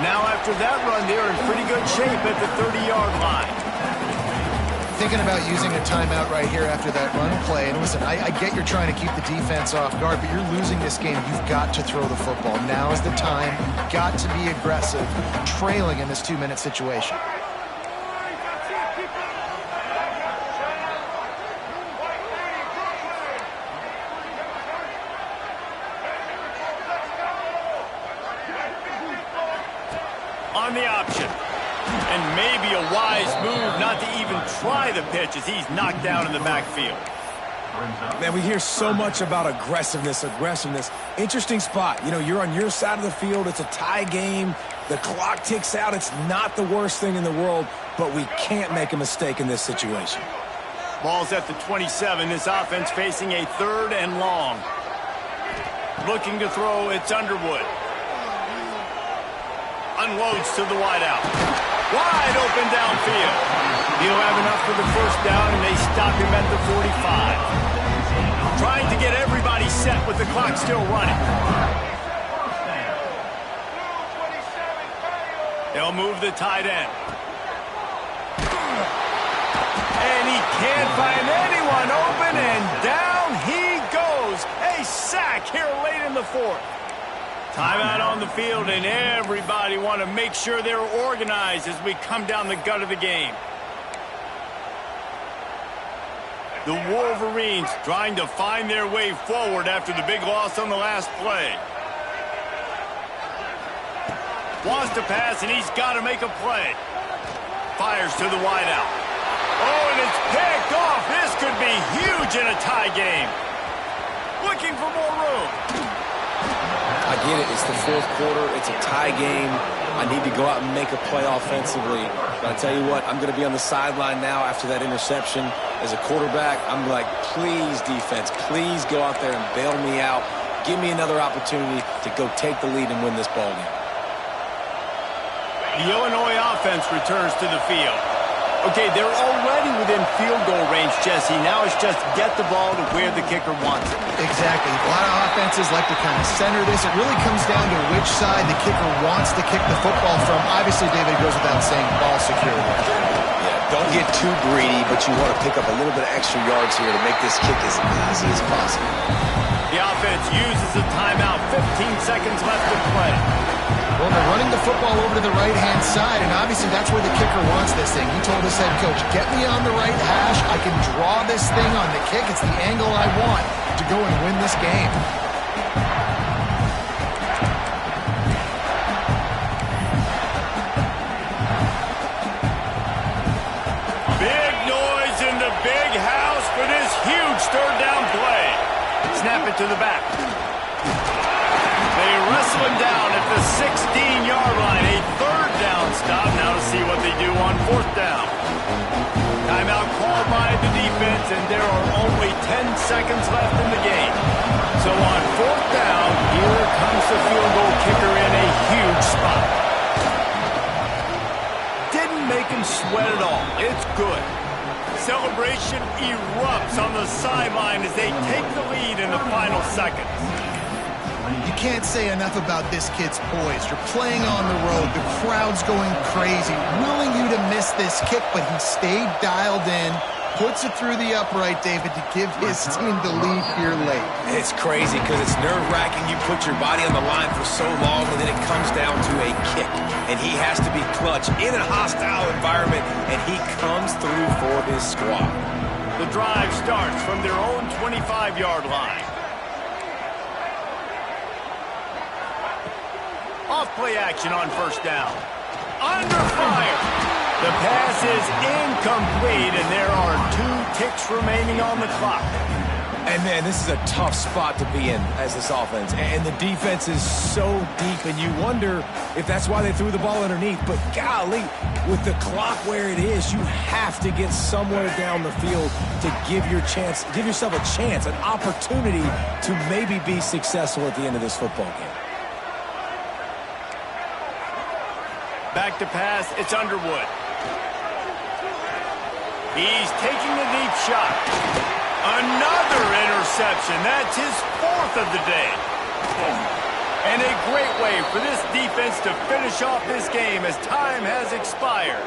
Now after that run, they're in pretty good shape at the 30-yard line. Thinking about using a timeout right here after that run play. And listen, I get you're trying to keep the defense off guard, but you're losing this game. You've got to throw the football. Now is the time. You've got to be aggressive, trailing in this 2-minute situation. On the option. And maybe a wise move not to even try the pitch as he's knocked down in the backfield. Man, we hear so much about aggressiveness. Interesting spot. You know, you're on your side of the field. It's a tie game. The clock ticks out. It's not the worst thing in the world, but we can't make a mistake in this situation. Ball's at the 27. This offense facing a 3rd and long. Looking to throw, it's Underwood. Unloads to the wideout. Wide open downfield. He'll have enough for the first down, and they stop him at the 45. Trying to get everybody set with the clock still running. They'll move the tight end. And he can't find anyone open, and down he goes. A sack here late in the 4th. Timeout on the field, and everybody want to make sure they're organized as we come down the gut of the game. The Wolverines trying to find their way forward after the big loss on the last play. Wants to pass, and he's got to make a play. Fires to the wideout. Oh, and it's picked off. This could be huge in a tie game. Looking for more room. I get it. It's the 4th quarter. It's a tie game. I need to go out and make a play offensively. But I tell you what, I'm going to be on the sideline now after that interception. As a quarterback, I'm like, please, defense, please go out there and bail me out. Give me another opportunity to go take the lead and win this ball game. The Illinois offense returns to the field. Okay, they're already within field goal range, Jesse. Now it's just get the ball to where the kicker wants it. Exactly. A lot of offenses like to kind of center this. It really comes down to which side the kicker wants to kick the football from. Obviously, David, it goes without saying, ball security. Yeah, don't get too greedy, but you want to pick up a little bit of extra yards here to make this kick as easy as possible. The offense uses a timeout. 15 seconds left to play. Well, they're running the football over to the right-hand side, and obviously that's where the kicker wants this thing. He told his head coach, get me on the right hash. I can draw this thing on the kick. It's the angle I want to go and win this game. Big noise in the big house for this huge 3rd down play. Snap it to the back. They wrestle him down at the 16-yard line. A 3rd down stop. Now to see what they do on 4th down. Timeout called by the defense, and there are only 10 seconds left in the game. So on 4th down, here comes the field goal kicker in a huge spot. Didn't make him sweat at all. It's good. Celebration erupts on the sideline as they take the lead in the final seconds. You can't say enough about this kid's poise. You're playing on the road. The crowd's going crazy, willing you to miss this kick, but he stayed dialed in, puts it through the upright, David, to give his team the lead here late. It's crazy because it's nerve-wracking. You put your body on the line for so long, and then it comes down to a kick. And he has to be clutch in a hostile environment, and he comes through for his squad. The drive starts from their own 25-yard line. Off-play action on 1st down. Under fire. The pass is incomplete, and there are 2 ticks remaining on the clock. And, man, this is a tough spot to be in as this offense. And the defense is so deep, and you wonder if that's why they threw the ball underneath. But, golly, with the clock where it is, you have to get somewhere down the field to give yourself a chance, an opportunity to maybe be successful at the end of this football game. Back to pass, it's Underwood. He's taking the deep shot. Another interception. That's his 4th of the day. And a great way for this defense to finish off this game as time has expired.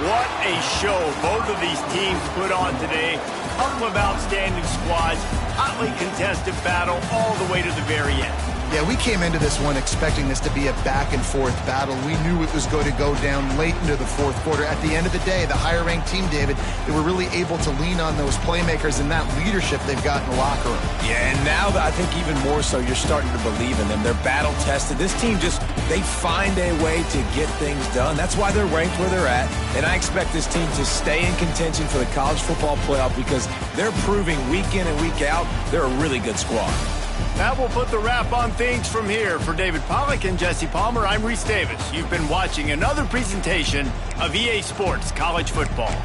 What a show both of these teams put on today. Couple of outstanding squads, hotly contested battle all the way to the very end. Yeah, we came into this one expecting this to be a back-and-forth battle. We knew it was going to go down late into the fourth quarter. At the end of the day, the higher-ranked team, David, they were really able to lean on those playmakers and that leadership they've got in the locker room. Yeah, and now I think even more so, you're starting to believe in them. They're battle-tested. This team they find a way to get things done. That's why they're ranked where they're at. And I expect this team to stay in contention for the college football playoff because they're proving week in and week out they're a really good squad. That will put the wrap on things from here. For David Pollack and Jesse Palmer, I'm Reese Davis. You've been watching another presentation of EA Sports College Football.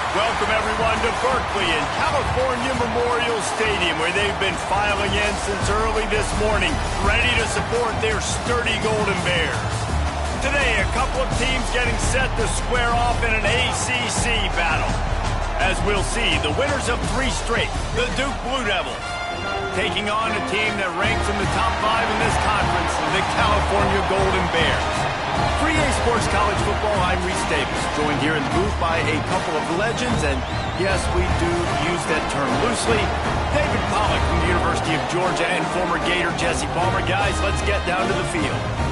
Welcome, everyone, to Berkeley and California Memorial Stadium, where they've been filing in since early this morning, ready to support their sturdy Golden Bears. Today, a couple of teams getting set to square off in an ACC battle. As we'll see, the winners of 3 straight, the Duke Blue Devils, taking on a team that ranks in the top 5 in this conference, the California Golden Bears. For EA Sports College Football, I'm Reese Davis, joined here in the booth by a couple of legends, and yes, we do use that term loosely. David Pollack from the University of Georgia and former Gator Jesse Palmer. Guys, let's get down to the field.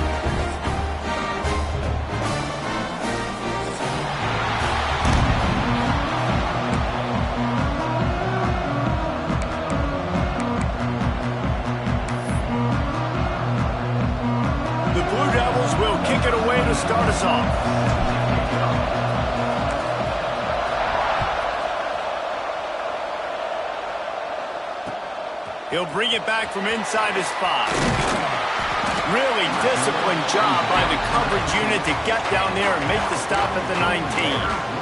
Will kick it away to start us off. He'll bring it back from inside his 5. Really disciplined job by the coverage unit to get down there and make the stop at the 19.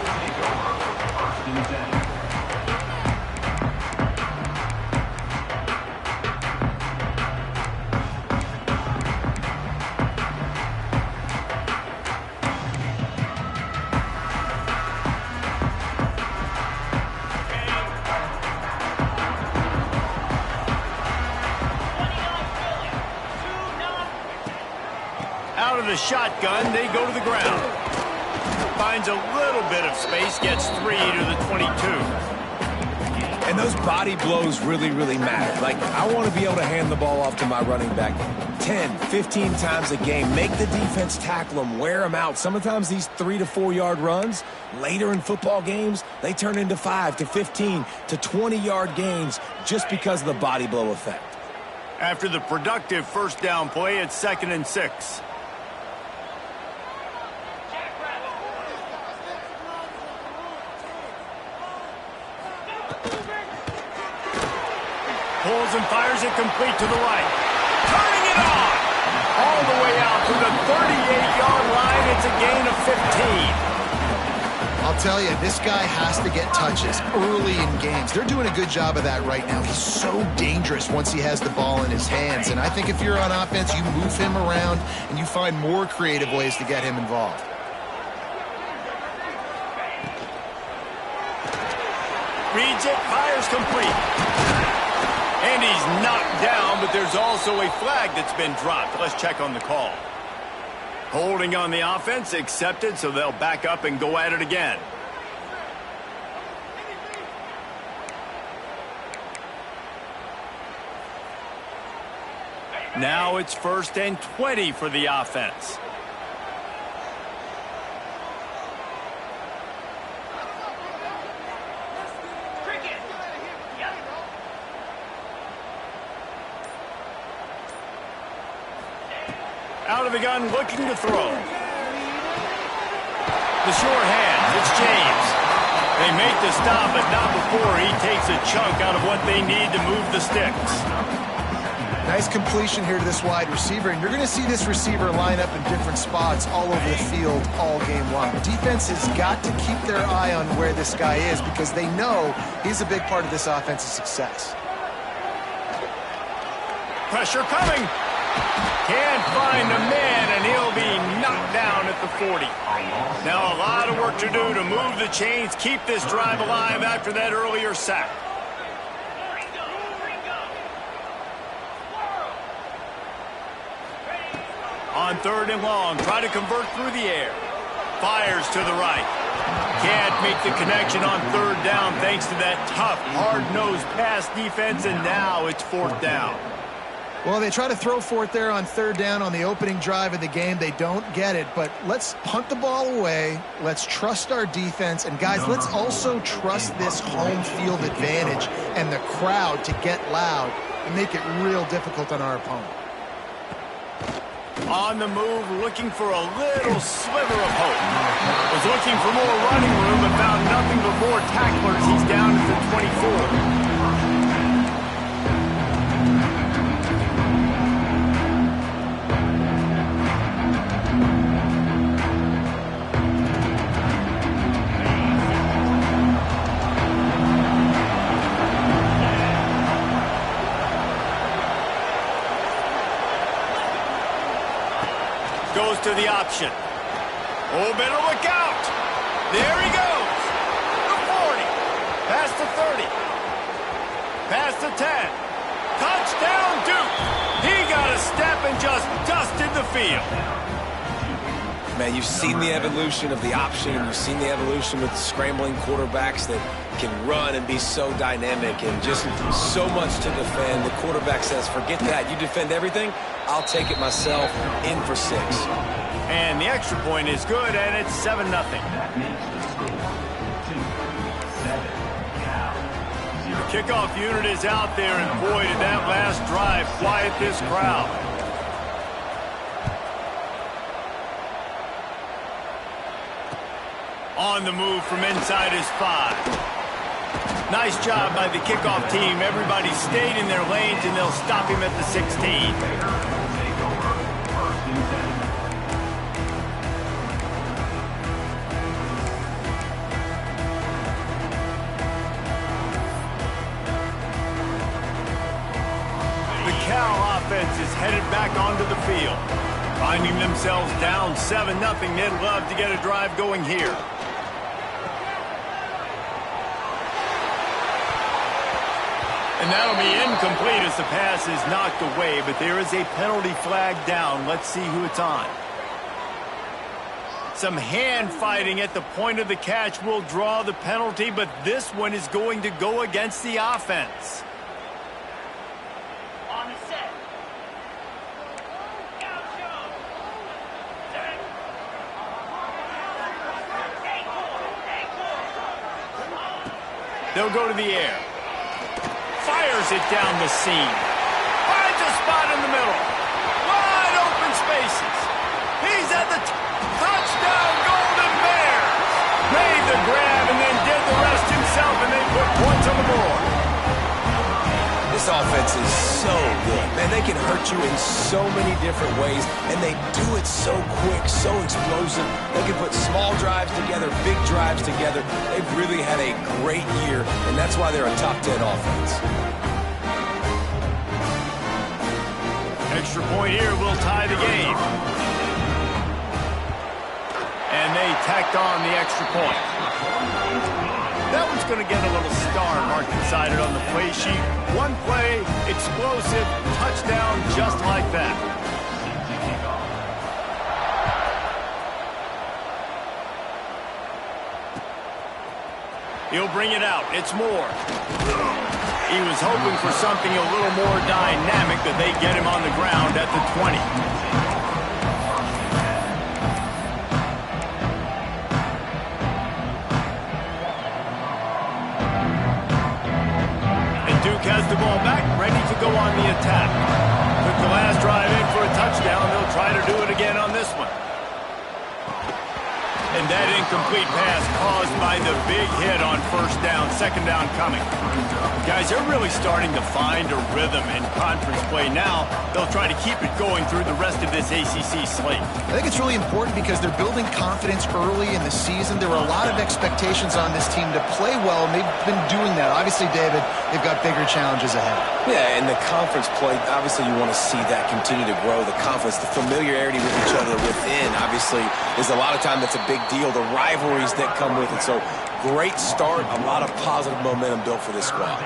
Out of the shotgun, they go to the ground. Finds a little bit of space, gets 3 to the 22. And those body blows really, really matter. Like, I want to be able to hand the ball off to my running back 10, 15 times a game. Make the defense tackle them, wear them out. Sometimes these 3 to 4 yard runs, later in football games, they turn into 5 to 15 to 20 yard gains just because of the body blow effect. After the productive first down play, it's 2nd and 6. Pulls and fires it complete to the right. Turning it on! All the way out to the 38-yard line. It's a gain of 15. I'll tell you, this guy has to get touches early in games. They're doing a good job of that right now. He's so dangerous once he has the ball in his hands. And I think if you're on offense, you move him around and you find more creative ways to get him involved. Reads it, fires complete. And he's knocked down, but there's also a flag that's been dropped. Let's check on the call. Holding on the offense, accepted, so they'll back up and go at it again. Now it's 1st and 20 for the offense. Out of the gun, looking to throw. The short hand, it's James. They make the stop, but not before he takes a chunk out of what they need to move the sticks. Nice completion here to this wide receiver, and you're going to see this receiver line up in different spots all over the field all game long. Defense has got to keep their eye on where this guy is because they know he's a big part of this offense's success. Pressure coming. Can't find the man, and he'll be knocked down at the 40. Now a lot of work to do to move the chains, keep this drive alive after that earlier sack. On 3rd and long, try to convert through the air. Fires to the right. Can't make the connection on 3rd down thanks to that tough, hard-nosed pass defense, and now it's 4th down. Well, they try to throw for it there on 3rd down on the opening drive of the game. They don't get it, but let's punt the ball away. Let's trust our defense. And, guys, let's also trust this home field advantage and the crowd to get loud and make it real difficult on our opponent. On the move, looking for a little sliver of hope. Was looking for more running room, but found nothing but more tacklers. He's down at the 24. Goes to the option. Oh, better look out. There he goes. The 40. Past the 30. Past the 10. Touchdown, Duke. He got a step and just dusted the field. Man, you've seen the evolution of the option. You've seen the evolution with scrambling quarterbacks that can run and be so dynamic and just so much to defend. The quarterback says, forget that. You defend everything, I'll take it myself. In for 6. And the extra point is good, and it's 7-0. That makes the score 2-7. Cal 0. The kickoff unit is out there, and boy, did that last drive quiet this crowd. On the move from inside his 5. Nice job by the kickoff team. Everybody stayed in their lanes, and they'll stop him at the 16. The Cal offense is headed back onto the field. Finding themselves down 7-0, they'd love to get a drive going here. And that'll be incomplete as the pass is knocked away, but there is a penalty flag down. Let's see who it's on. Some hand fighting at the point of the catch will draw the penalty, but this one is going to go against the offense. On the set. They'll go to the air. Fires it down the seam. Finds a spot in the middle. Wide open spaces. He's at the touchdown, Golden Bears. Made the grab and then did the rest himself, and they put points on the board. This This offense is so good. Man, they can hurt you in so many different ways, and they do it so quick, so explosive. They can put small drives together, big drives together. They've really had a great year, and that's why they're a top 10 offense. Extra point here will tie the game. And they tacked on the extra point. That one's going to get a little star marked inside it on the play sheet. One play, explosive, touchdown, just like that. He'll bring it out. It's Moore. He was hoping for something a little more dynamic, that they get him on the ground at the 20. Has the ball back, ready to go on the attack. Took the last drive in for a touchdown. They'll try to do it again on this one. And that incomplete pass caused by the big hit on first down, second down coming. Guys, they're really starting to find a rhythm in conference play now. They'll try to keep it going through the rest of this ACC slate. I think it's really important because they're building confidence early in the season. There were a lot of expectations on this team to play well, and they've been doing that. Obviously, David, they've got bigger challenges ahead. Yeah, and the conference play, obviously you want to see that continue to grow. The confidence, the familiarity with each other within, obviously, is a lot of time that's a big deal. The rivalries that come with it. So, great start, a lot of positive momentum built for this squad.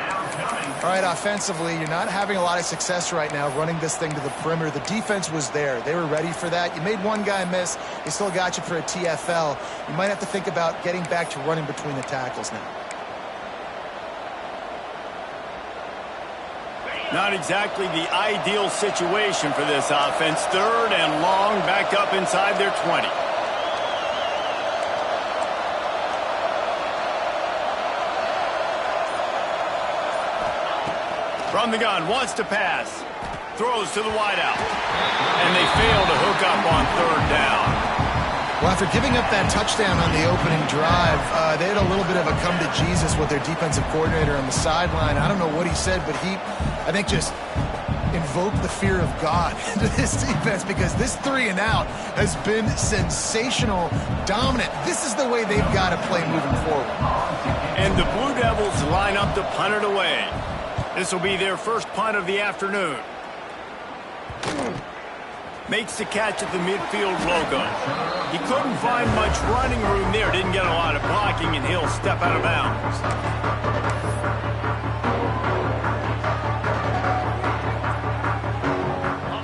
All right, offensively, you're not having a lot of success right now running this thing to the perimeter. The defense was there. They were ready for that. You made one guy miss. They still got you for a TFL. You might have to think about getting back to running between the tackles now. Not exactly the ideal situation for this offense. Third and long, back up inside their 20. From the gun, wants to pass. Throws to the wideout. And they fail to hook up on third down. Well, after giving up that touchdown on the opening drive, they had a little bit of a come to Jesus with their defensive coordinator on the sideline. I don't know what he said, but he, I think, just invoked the fear of God into this defense, because this 3 and out has been sensational, dominant. This is the way they've got to play moving forward. And the Blue Devils line up to punt it away. This will be their first punt of the afternoon. Makes the catch at the midfield logo. He couldn't find much running room there. Didn't get a lot of blocking, and he'll step out of bounds.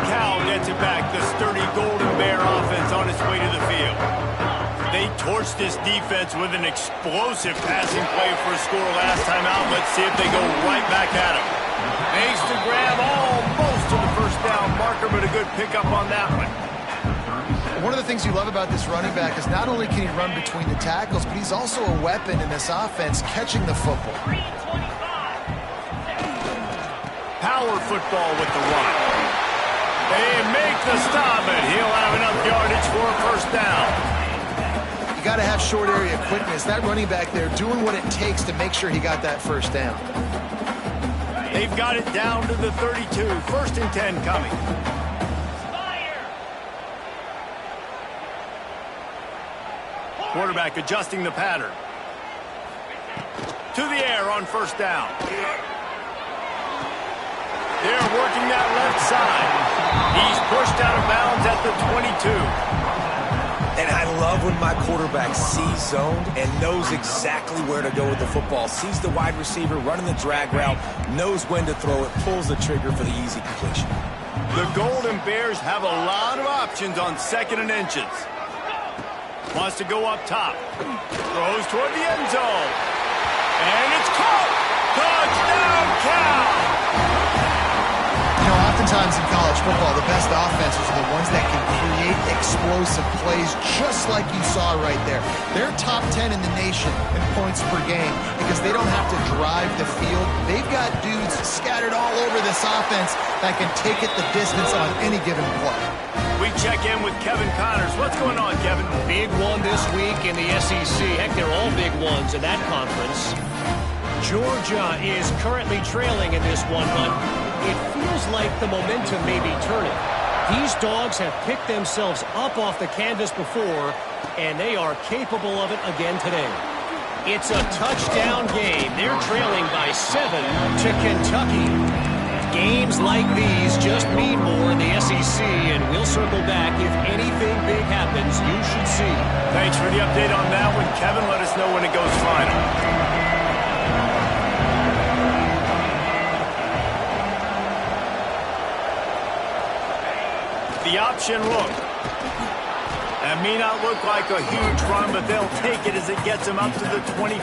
Cal gets it back. The sturdy Golden Bear offense on its way to the field. They torched this defense with an explosive passing play for a score last time out. Let's see if they go right back at him. Makes the grab almost to the first down marker, but a good pickup on that one. One of the things you love about this running back is not only can he run between the tackles, but he's also a weapon in this offense, catching the football. Power football with the run. They make the stop, and he'll have enough yardage for a first down. Got to have short area quickness. That running back there doing what it takes to make sure he got that first down. They've got it down to the 32. First and 10 coming. Quarterback adjusting the pattern. To the air on first down. They're working that left side. He's pushed out of bounds at the 22. And I love when my quarterback sees zoned and knows exactly where to go with the football. Sees the wide receiver running the drag route, knows when to throw it, pulls the trigger for the easy completion. The Golden Bears have a lot of options on second and inches. Wants to go up top. Throws toward the end zone. And it's caught. Touchdown, Cal! You know, oftentimes in college football, the best offenses are the ones that can create explosive plays, just like you saw right there. They're top 10 in the nation in points per game because they don't have to drive the field. They've got dudes scattered all over this offense that can take it the distance on any given play. We check in with Kevin Connors. What's going on, Kevin? Big one this week in the SEC. Heck, they're all big ones in that conference. Georgia is currently trailing in this one, but it feels like the momentum may be turning. These dogs have picked themselves up off the canvas before, and they are capable of it again today. It's a touchdown game. They're trailing by 7 to Kentucky. Games like these just mean more in the SEC, and we'll circle back if anything big happens. You should see. Thanks for the update on that one, Kevin. Let us know when it goes final. The option look. That may not look like a huge run, but they'll take it as it gets them up to the 24.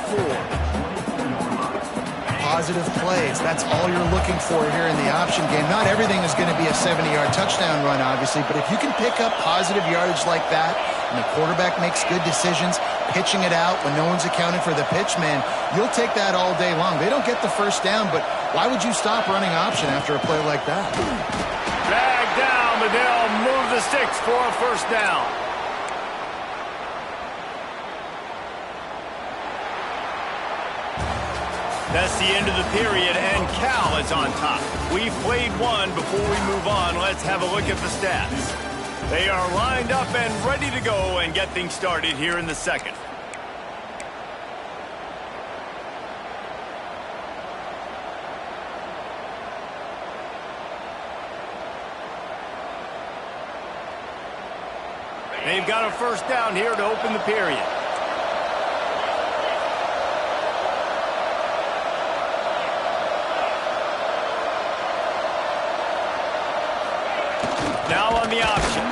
Positive plays. That's all you're looking for here in the option game. Not everything is going to be a 70-yard touchdown run, obviously, but if you can pick up positive yardage like that and the quarterback makes good decisions, pitching it out when no one's accounting for the pitch, man, you'll take that all day long. They don't get the first down, but why would you stop running option after a play like that? Drag down, but they'll move the sticks for a first down. That's the end of the period, and Cal is on top. We've played one. Before we move on, let's have a look at the stats. They are lined up and ready to go and get things started here in the second. They've got a first down here to open the period. Now on the option.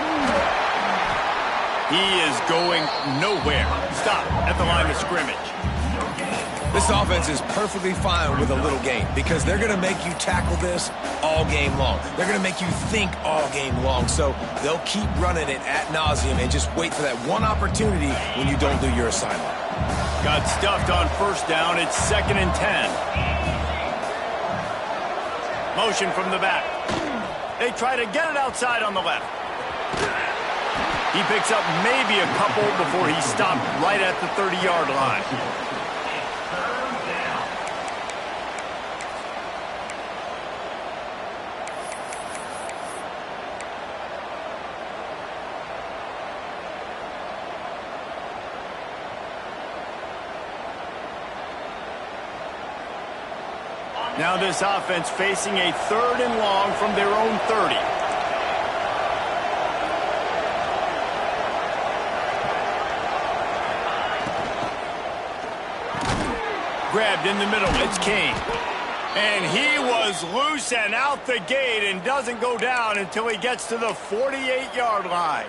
He is going nowhere. Stop at the line of scrimmage. This offense is perfectly fine with a little game because they're going to make you tackle this all game long. They're going to make you think all game long. So they'll keep running it ad nauseum and just wait for that one opportunity when you don't do your assignment. Got stuffed on first down. It's 2nd and 10. Motion from the back. They try to get it outside on the left. He picks up maybe a couple before he stopped right at the 30-yard line. Now this offense facing a 3rd and long from their own 30. Grabbed in the middle, it's King. And he was loose and out the gate and doesn't go down until he gets to the 48-yard line.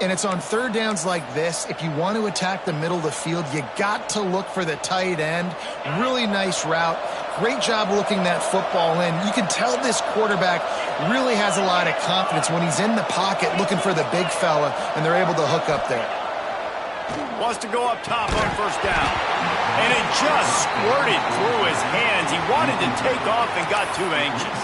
And it's on 3rd downs like this. If you want to attack the middle of the field, you got to look for the tight end. Really nice route. Great job looking that football in. You can tell this quarterback really has a lot of confidence when he's in the pocket looking for the big fella, and they're able to hook up there. Wants to go up top on first down. And it just squirted through his hands. He wanted to take off and got too anxious.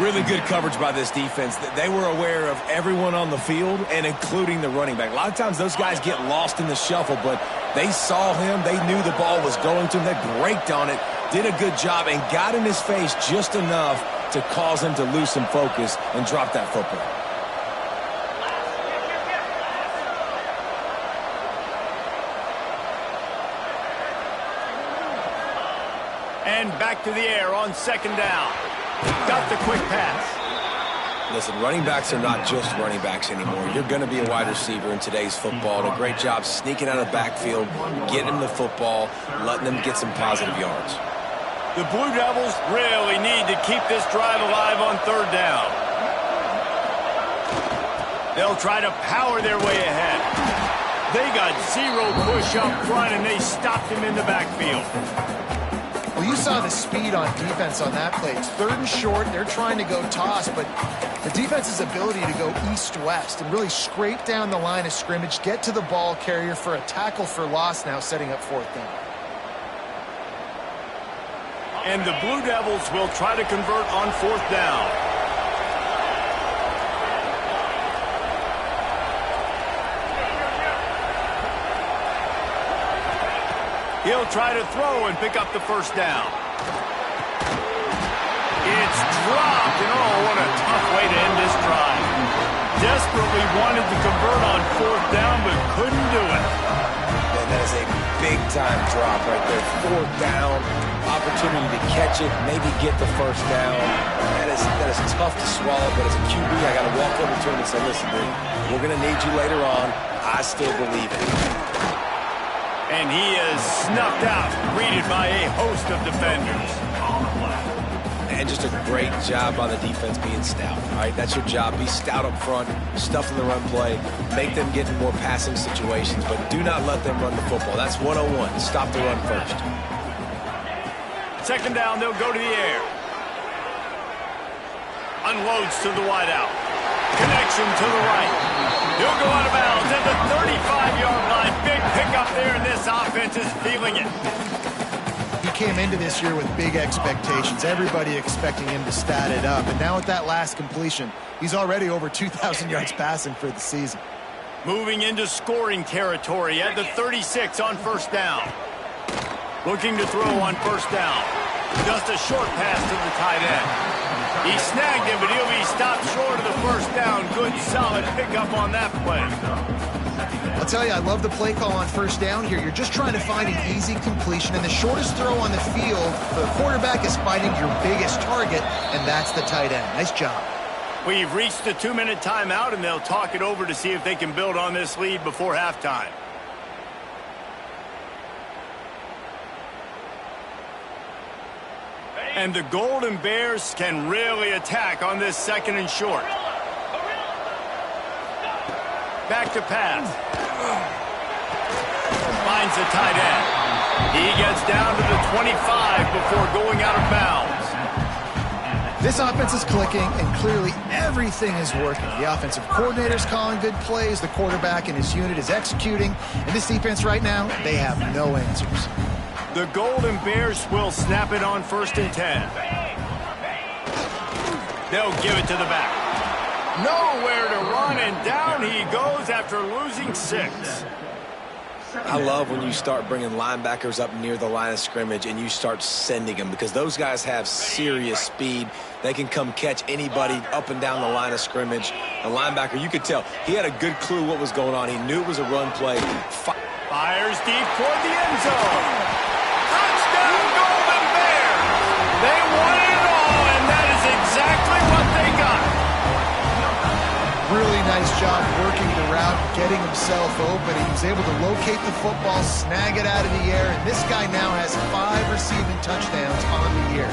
Really good coverage by this defense. They were aware of everyone on the field and including the running back. A lot of times those guys get lost in the shuffle, but they saw him. They knew the ball was going to him. They braked on it, did a good job, and got in his face just enough to cause him to lose some focus and drop that football. And back to the air on 2nd down. Got the quick pass. Listen, running backs are not just running backs anymore. You're going to be a wide receiver in today's football. And a great job sneaking out of the backfield, getting them the football, letting them get some positive yards. The Blue Devils really need to keep this drive alive on 3rd down. They'll try to power their way ahead. They got 0 push up front, and they stopped him in the backfield. Well, you saw the speed on defense on that play. It's 3rd and short. They're trying to go toss, but the defense's ability to go east-west and really scrape down the line of scrimmage, get to the ball carrier for a tackle for loss now, setting up 4th down. And the Blue Devils will try to convert on 4th down. He'll try to throw and pick up the first down. It's dropped, and oh, what a tough way to end this drive. Desperately wanted to convert on fourth down, but couldn't do it. And that is a big-time drop right there. Fourth down, opportunity to catch it, maybe get the first down. That is tough to swallow, but as a QB, I got to walk over to him and say, listen, dude, we're going to need you later on. I still believe it. And he is snuffed out, greeted by a host of defenders. And just a great job by the defense being stout. All right, that's your job. Be stout up front, stuff in the run play, make them get in more passing situations, but do not let them run the football. That's 101. Stop the run first. Second down, they'll go to the air. Unloads to the wideout. Connection to the right. He'll go out of bounds at the 35-yard line. Big pickup there, and this offense is feeling it. He came into this year with big expectations. Everybody expecting him to stat it up. And now with that last completion, he's already over 2,000 yards passing for the season. Moving into scoring territory at the 36 on first down. Looking to throw on first down. Just a short pass to the tight end. He snagged him, but he'll be stopped short of the first down. Good, solid pickup on that play. I'll tell you, I love the play call on first down here. You're just trying to find an easy completion, and the shortest throw on the field for the quarterback is finding your biggest target, and that's the tight end. Nice job. We've reached the 2-minute timeout, and they'll talk it over to see if they can build on this lead before halftime. And the Golden Bears can really attack on this second and short. Back to pass. Finds the tight end. He gets down to the 25 before going out of bounds. This offense is clicking, and clearly everything is working. The offensive coordinator's calling good plays. The quarterback and his unit is executing. And this defense right now, they have no answers. The Golden Bears will snap it on 1st and 10. They'll give it to the back. Nowhere to run, and down he goes after losing 6. I love when you start bringing linebackers up near the line of scrimmage and you start sending them, because those guys have serious speed. They can come catch anybody up and down the line of scrimmage. A linebacker, you could tell, he had a good clue what was going on. He knew it was a run play. Fires deep toward the end zone. Touchdown, Golden Bears! They won it all, and that is exactly what they got. Really nice job working the route, getting himself open. He was able to locate the football, snag it out of the air, and this guy now has 5 receiving touchdowns on the year.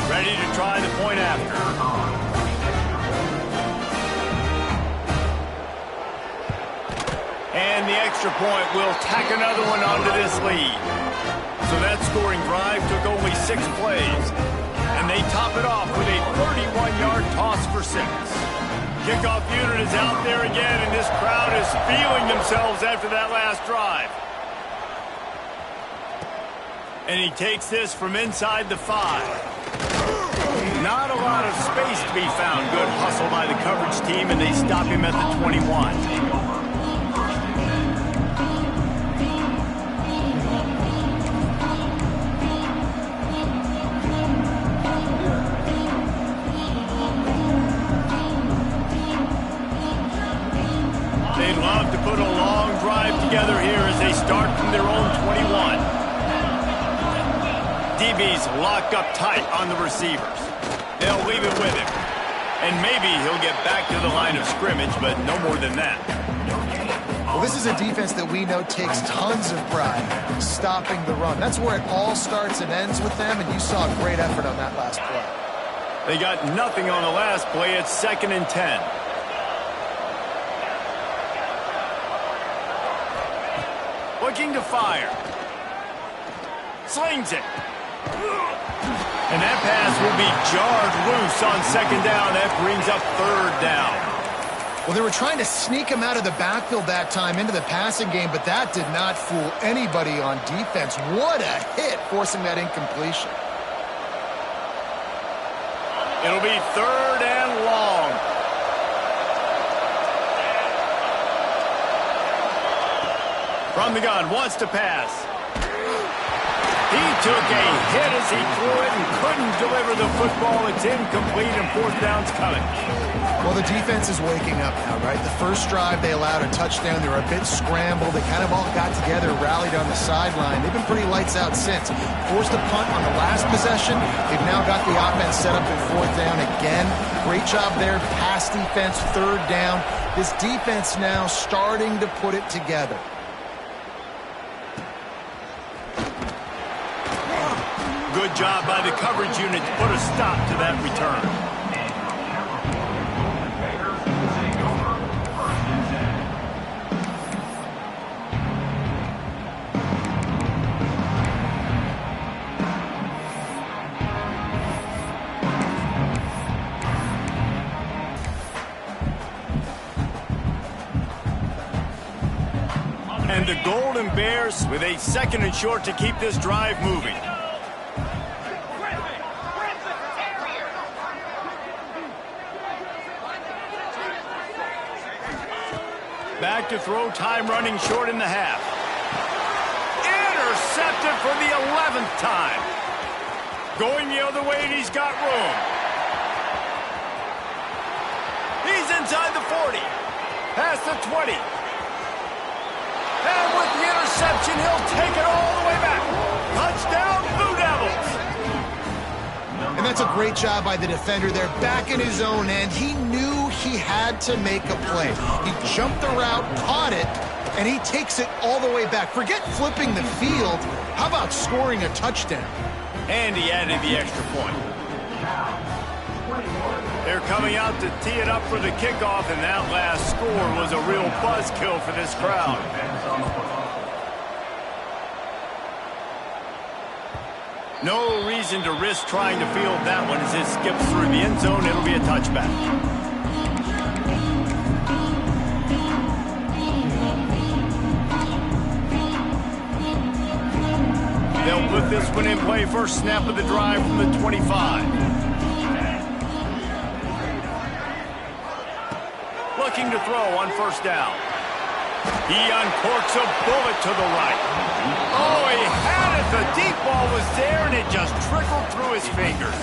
Ready to try the point after. And the extra point will tack another one onto this lead. So that scoring drive took only 6 plays. And they top it off with a 31-yard toss for 6. Kickoff unit is out there again, and this crowd is feeling themselves after that last drive. And he takes this from inside the 5. Not a lot of space to be found. Good hustle by the coverage team, and they stop him at the 21. They'd love to put a long drive together here as they start from their own 21. DB's locked up tight on the receivers. They'll leave it with him. And maybe he'll get back to the line of scrimmage, but no more than that. Well, this is a defense that we know takes tons of pride in stopping the run. That's where it all starts and ends with them, and you saw a great effort on that last play. They got nothing on the last play. It's 2nd and 10. Looking to fire. Slings it. And that pass will be jarred loose on 2nd down. That brings up 3rd down. Well, they were trying to sneak him out of the backfield that time into the passing game, but that did not fool anybody on defense. What a hit, forcing that incompletion. It'll be 3rd and long. From the gun, wants to pass. He took a hit as he threw it and couldn't deliver the football. It's incomplete and fourth down's coming. Well, the defense is waking up now, right? The first drive, they allowed a touchdown. They were a bit scrambled. They kind of all got together, rallied on the sideline. They've been pretty lights out since. Forced a punt on the last possession. They've now got the offense set up in fourth down again. Great job there. Pass defense, third down. This defense now starting to put it together. Good job by the coverage unit to put a stop to that return. And the Golden Bears with a 2nd and short to keep this drive moving. Back to throw, time running short in the half. Intercepted for the 11th time. Going the other way, and he's got room. He's inside the 40. Past the 20. And with the interception, he'll take it all the way back. Touchdown, Blue Devils. And that's a great job by the defender there, back in his own end. He knew he had to make a play. He jumped the route, caught it, and he takes it all the way back. Forget flipping the field. How about scoring a touchdown? And he added the extra point. They're coming out to tee it up for the kickoff, and that last score was a real buzzkill for this crowd. No reason to risk trying to field that one as it skips through the end zone. It'll be a touchback. They'll put this one in play. First snap of the drive from the 25. Looking to throw on first down. He uncorks a bullet to the right. Oh, he had it. The deep ball was there, and it just trickled through his fingers.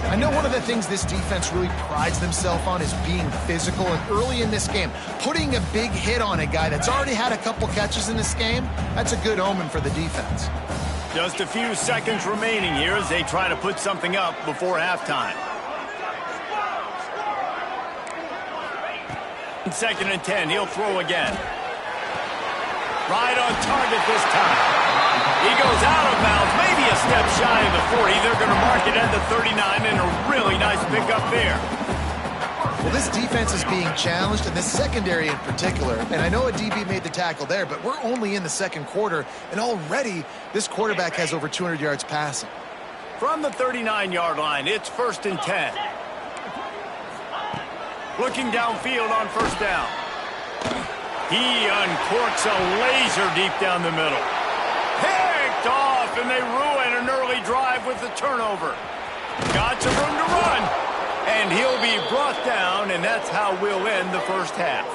I know one of the things this defense really prides themselves on is being physical, and early in this game, putting a big hit on a guy that's already had a couple catches in this game, that's a good omen for the defense. Just a few seconds remaining here as they try to put something up before halftime. 2nd and 10, he'll throw again. Right on target this time. He goes out of bounds, maybe a step shy of the 40. They're going to mark it at the 39, and a really nice pickup there. Well, this defense is being challenged, and this secondary in particular. And I know a DB made the tackle there, but we're only in the second quarter, and already this quarterback has over 200 yards passing. From the 39-yard line, it's 1st and 10. Looking downfield on first down. He uncorks a laser deep down the middle. Picked off, and they ruin an early drive with the turnover. Got some room to run, and he'll be brought down, and that's how we'll end the first half.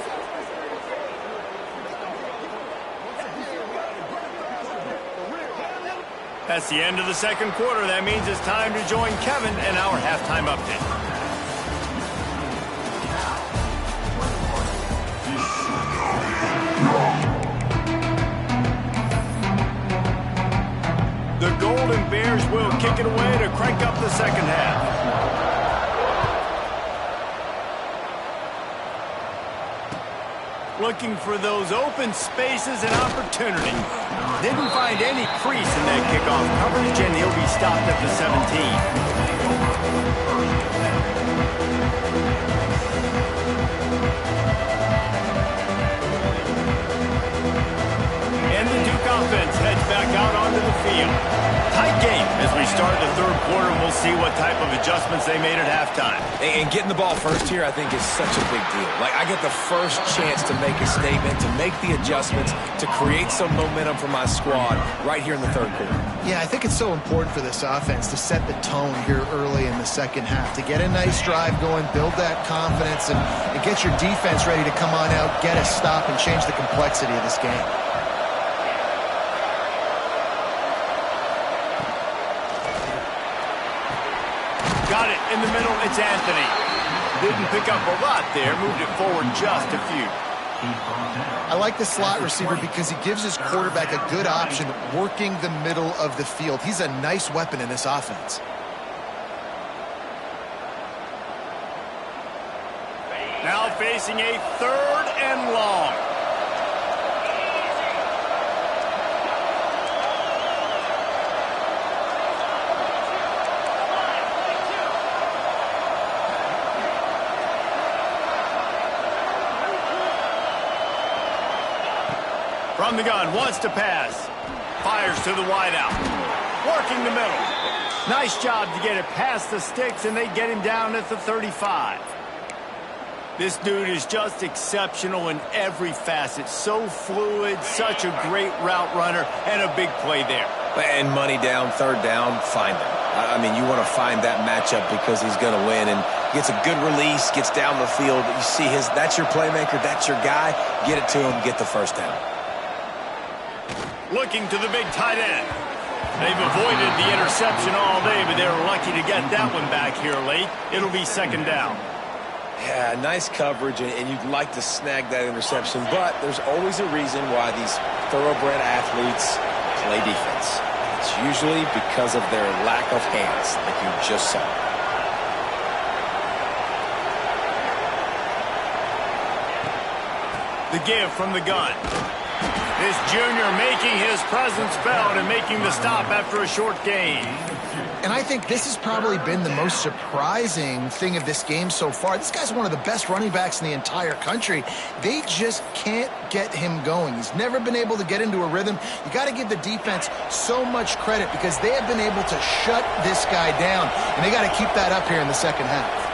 That's the end of the second quarter. That means it's time to join Kevin and our halftime update. The Golden Bears will kick it away to crank up the second half. Looking for those open spaces and opportunity. Didn't find any crease in that kickoff coverage, and he'll be stopped at the 17. And the Duke offense heads back out onto the field. Tight game as we start the third quarter, and we'll see what type of adjustments they made at halftime. And getting the ball first here, I think, is such a big deal. Like, I get the first chance to make a statement, to make the adjustments, to create some momentum for my squad right here in the third quarter. Yeah, I think it's so important for this offense to set the tone here early in the second half, to get a nice drive going, build that confidence, and get your defense ready to come on out, get a stop, and change the complexity of this game. Got it in the middle. It's Anthony. Didn't pick up a lot there. Moved it forward just a few. I like the slot receiver because he gives his quarterback a good option working the middle of the field. He's a nice weapon in this offense. Now facing a 3rd and long. From the gun, wants to pass. Fires to the wideout. Working the middle. Nice job to get it past the sticks, and they get him down at the 35. This dude is just exceptional in every facet. So fluid, such a great route runner, and a big play there. And money down, 3rd down, find him. I mean, you want to find that matchup because he's going to win, and gets a good release, gets down the field. You see that's your playmaker, that's your guy. Get it to him, get the 1st down. Looking to the big tight end. They've avoided the interception all day, but they were lucky to get that one back here late. It'll be 2nd down. Yeah, nice coverage, and you'd like to snag that interception, but there's always a reason why these thoroughbred athletes play defense. It's usually because of their lack of hands, like you just saw. The give from the gun. This junior making his presence felt and making the stop after a short gain. And I think this has probably been the most surprising thing of this game so far. This guy's one of the best running backs in the entire country. They just can't get him going. He's never been able to get into a rhythm. You got to give the defense so much credit because they have been able to shut this guy down. And they got to keep that up here in the 2nd half.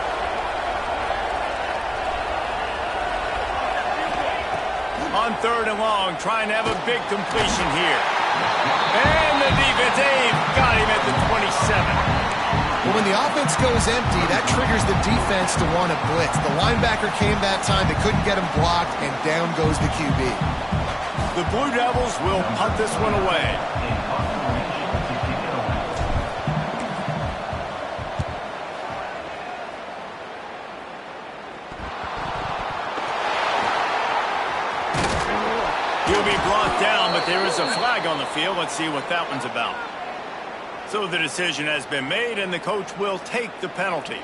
On 3rd and long, trying to have a big completion here. And the defense, they've got him at the 27. Well, when the offense goes empty, that triggers the defense to want to blitz. The linebacker came that time. They couldn't get him blocked, and down goes the QB. The Blue Devils will punt this one away. He'll be brought down, but there is a flag on the field. Let's see what that one's about. So the decision has been made, and the coach will take the penalty.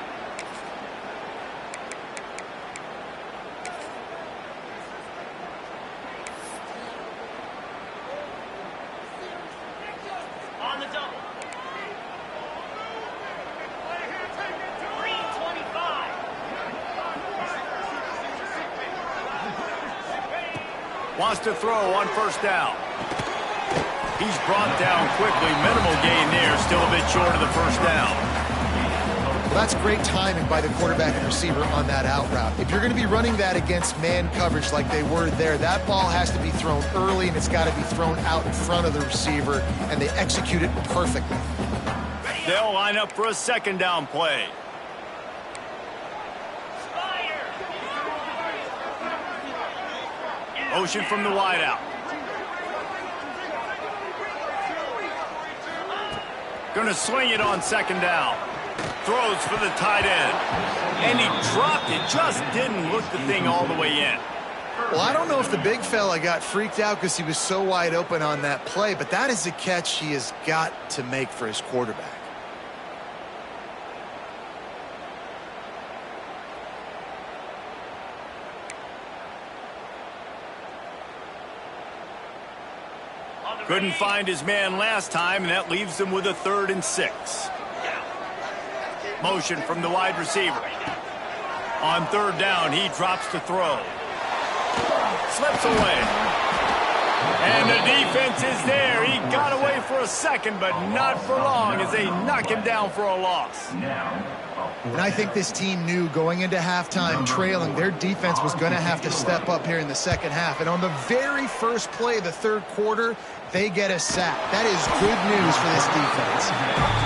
On the double. 325. Wants to throw on 1st down. He's brought down quickly. Minimal gain there. Still a bit short of the 1st down. Well, that's great timing by the quarterback and receiver on that out route. If you're going to be running that against man coverage like they were there, that ball has to be thrown early, and it's got to be thrown out in front of the receiver, and they execute it perfectly. They'll line up for a 2nd down play. Motion from the wideout. Going to swing it on 2nd down. Throws for the tight end. And he dropped it. Just didn't look the thing all the way in. Well, I don't know if the big fella got freaked out because he was so wide open on that play, but that is a catch he has got to make for his quarterback. Couldn't find his man last time, and that leaves him with a 3rd and 6. Motion from the wide receiver. On 3rd down, he drops to throw. Slips away. And the defense is there. He got away for a second, but not for long as they knock him down for a loss. And I think this team knew going into halftime trailing, their defense was going to have to step up here in the 2nd half. And on the very first play of the 3rd quarter, they get a sack. That is good news for this defense.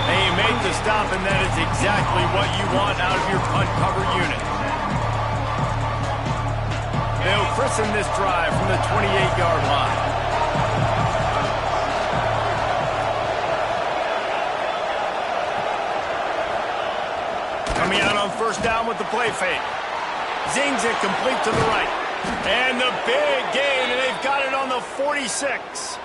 They make the stop, and that is exactly what you want out of your punt cover unit. They'll christen this drive from the 28-yard line. Coming out on first down with the play fake. Zings it complete to the right. And the big gain, and they've got it on the 46.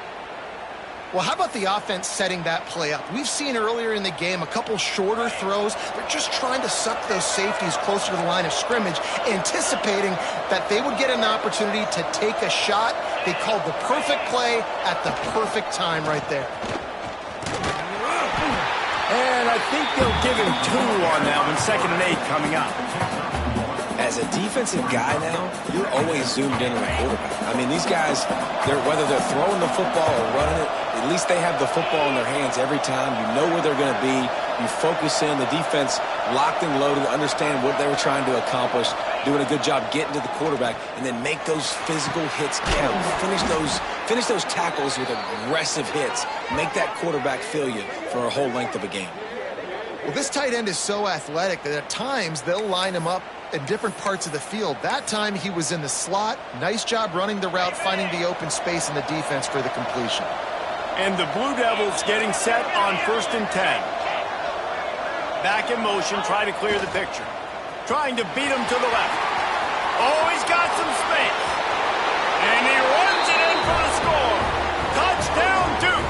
Well, how about the offense setting that play up? We've seen earlier in the game a couple shorter throws. They're just trying to suck those safeties closer to the line of scrimmage, anticipating that they would get an opportunity to take a shot. They called the perfect play at the perfect time right there. And I think they'll give him 2 on that one, 2nd and 8 coming up. As a defensive guy now, you're always zoomed in on the quarterback. I mean, these guys, whether they're throwing the football or running it, at least they have the football in their hands every time. You know where they're going to be. You focus in. The defense locked and loaded, understand what they were trying to accomplish, doing a good job getting to the quarterback, and then make those physical hits count. Finish those tackles with aggressive hits. Make that quarterback feel you for a whole length of a game. Well, this tight end is so athletic that at times they'll line him up in different parts of the field. That time he was in the slot. Nice job running the route, finding the open space in the defense for the completion. And the Blue Devils getting set on 1st and 10. Back in motion, trying to clear the picture. Trying to beat him to the left. Oh, he's got some space. And he runs it in for the score. Touchdown, Duke.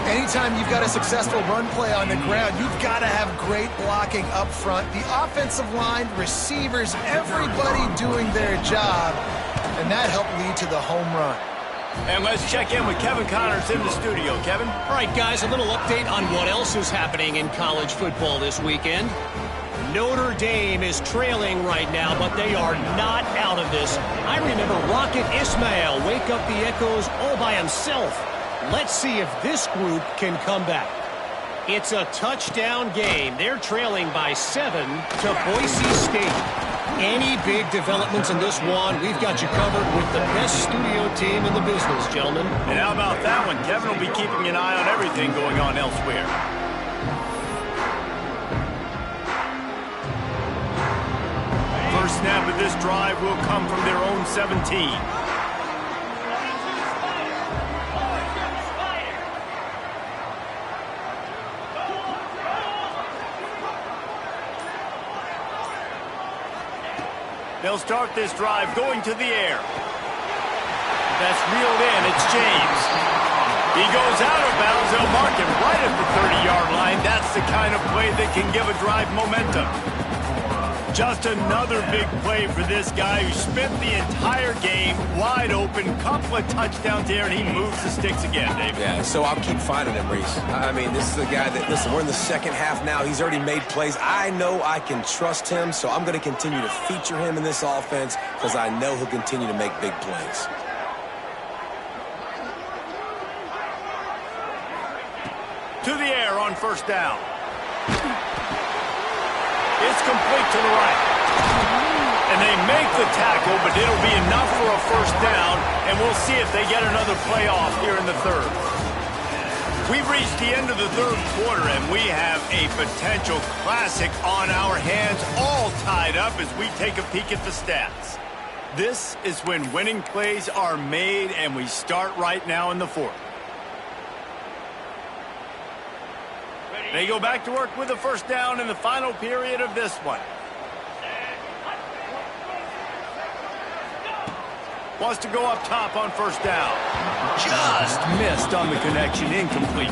Anytime you've got a successful run play on the ground, you've got to have great blocking up front. The offensive line, receivers, everybody doing their job. And that helped lead to the home run. And let's check in with Kevin Connors in the studio. Kevin? All right, guys, a little update on what else is happening in college football this weekend. Notre Dame is trailing right now, but they are not out of this. I remember Rocket Ismail wake up the echoes all by himself. Let's see if this group can come back. It's a touchdown game. They're trailing by 7 to Boise State. Any big developments in this one, we've got you covered with the best studio team in the business, gentlemen. And how about that one? Kevin will be keeping an eye on everything going on elsewhere. First snap of this drive will come from their own 17. They'll start this drive going to the air. That's reeled in. It's James. He goes out of bounds. They'll mark him right at the 30-yard line. That's the kind of play that can give a drive momentum. Just another big play for this guy who spent the entire game wide open. Couple of touchdowns here, and he moves the sticks again, David. Yeah, so I'll keep finding him, Reese. I mean, this is a guy that, listen, we're in the second half now. He's already made plays. I know I can trust him, so I'm going to continue to feature him in this offense because I know he'll continue to make big plays. To the air on first down. It's complete to the right. And they make the tackle, but it'll be enough for a first down, and we'll see if they get another playoff here in the third. We've reached the end of the third quarter, and we have a potential classic on our hands, all tied up as we take a peek at the stats. This is when winning plays are made, and we start right now in the fourth. They go back to work with the first down in the final period of this one. Wants to go up top on first down. Just missed on the connection, incomplete.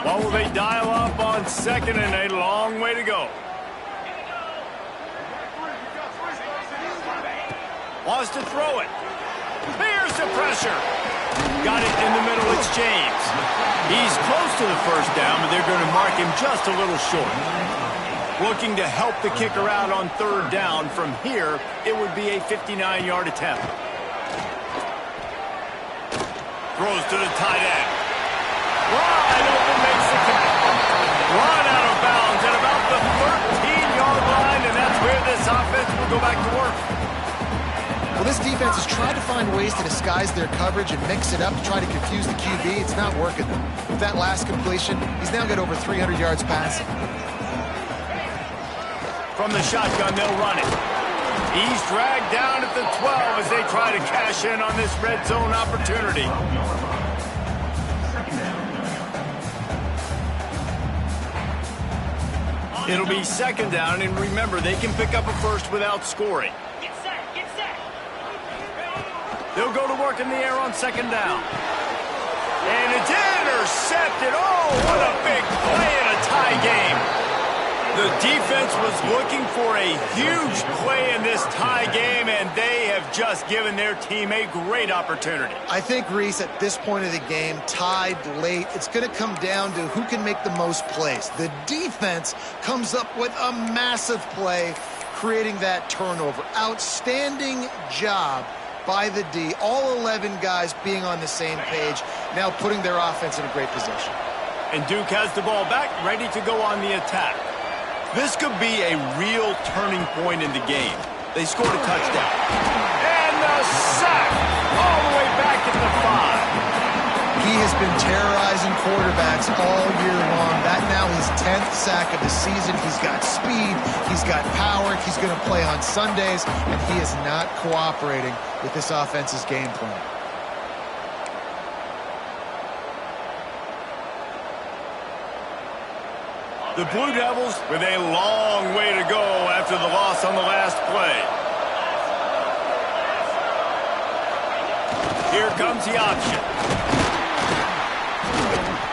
What will they dial up on 2nd and a long way to go? Wants to throw it. There's the pressure. Got it in the middle. It's James. He's close to the first down, but they're going to mark him just a little short. Looking to help the kicker out on third down. From here, it would be a 59-yard attempt. Throws to the tight end. Wide open, makes the catch. Run out of bounds at about the 13-yard line, and that's where this offense will go back to work. Well, this defense has tried to find ways to disguise their coverage and mix it up to try to confuse the QB. It's not working, though. With that last completion, he's now got over 300 yards passing. From the shotgun, they'll run it. He's dragged down at the 12 as they try to cash in on this red zone opportunity. It'll be second down, and remember, they can pick up a first without scoring. Get set, get set. They'll go to work in the air on second down. And it's intercepted. Oh, what a big play in a tie game. The defense was looking for a huge play in this tie game, and they have just given their team a great opportunity. I think, Reese, at this point of the game, tied late, it's going to come down to who can make the most plays. The defense comes up with a massive play, creating that turnover. Outstanding job by the D. All 11 guys being on the same page, now putting their offense in a great position. And Duke has the ball back, ready to go on the attack. This could be a real turning point in the game. They scored a touchdown. And the sack all the way back at the 5. He has been terrorizing quarterbacks all year long. That now his 10th sack of the season. He's got speed. He's got power. He's going to play on Sundays, and he is not cooperating with this offense's game plan. The Blue Devils with a long way to go after the loss on the last play. Here comes the option.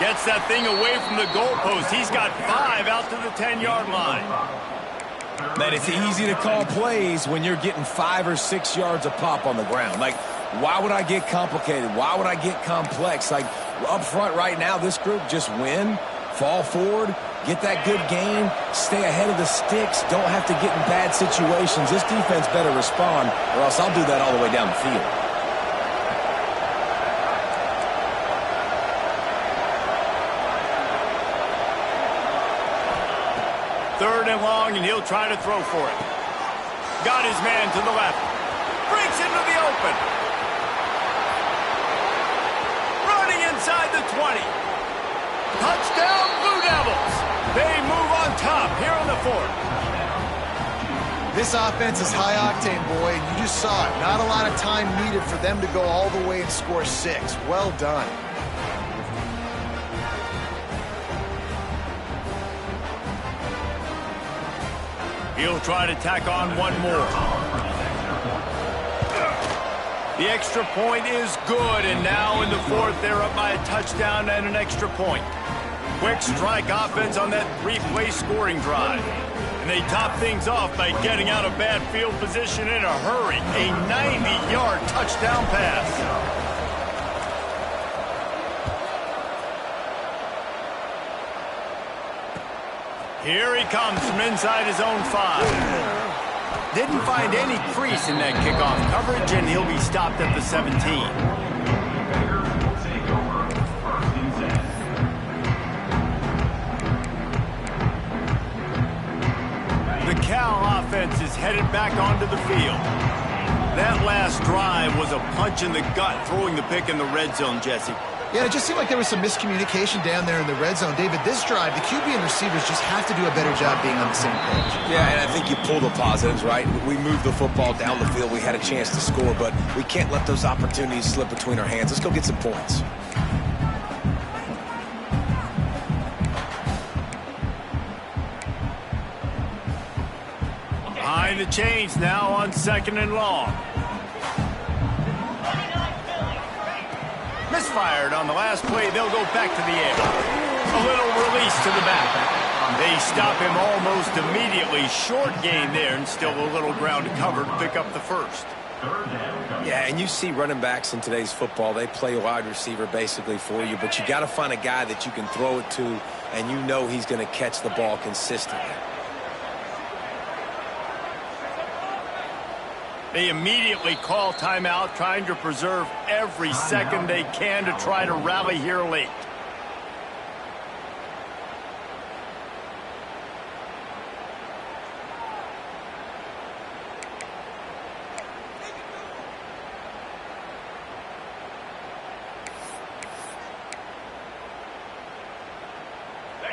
Gets that thing away from the goalpost. He's got 5 out to the 10-yard line. Man, it's easy to call plays when you're getting 5 or 6 yards a pop on the ground. Like, why would I get complicated? Why would I get complex? Like, up front right now, this group just win, fall forward, get that good gain, stay ahead of the sticks, don't have to get in bad situations. This defense better respond, or else I'll do that all the way down the field. Third and long, and he'll try to throw for it. Got his man to the left. Breaks into the open. Running inside the 20. Touchdown, Blue Devils. They move on top here on the 4th. This offense is high octane, boy, and you just saw it. Not a lot of time needed for them to go all the way and score 6. Well done. He'll try to tack on one more. The extra point is good, and now in the 4th, they're up by a touchdown and an extra point. Quick strike offense on that 3-play scoring drive. And they top things off by getting out of bad field position in a hurry. A 90-yard touchdown pass. Here he comes from inside his own 5. Didn't find any crease in that kickoff coverage, and he'll be stopped at the 17. The Cal offense is headed back onto the field. That last drive was a punch in the gut, throwing the pick in the red zone, Jesse. Yeah, it just seemed like there was some miscommunication down there in the red zone. David, this drive, the QB and receivers just have to do a better job being on the same page. Yeah, and I think you pull the positives, right? We moved the football down the field. We had a chance to score, but we can't let those opportunities slip between our hands. Let's go get some points. Behind the chains now on 2nd and long. Misfired on the last play. They'll go back to the air. A little release to the back. They stop him almost immediately. Short gain there, and still a little ground to cover to pick up the 1st. Yeah, and you see running backs in today's football, they play wide receiver basically for you, but you got to find a guy that you can throw it to, and you know he's going to catch the ball consistently. They immediately call timeout, trying to preserve every second they can to try to rally here late.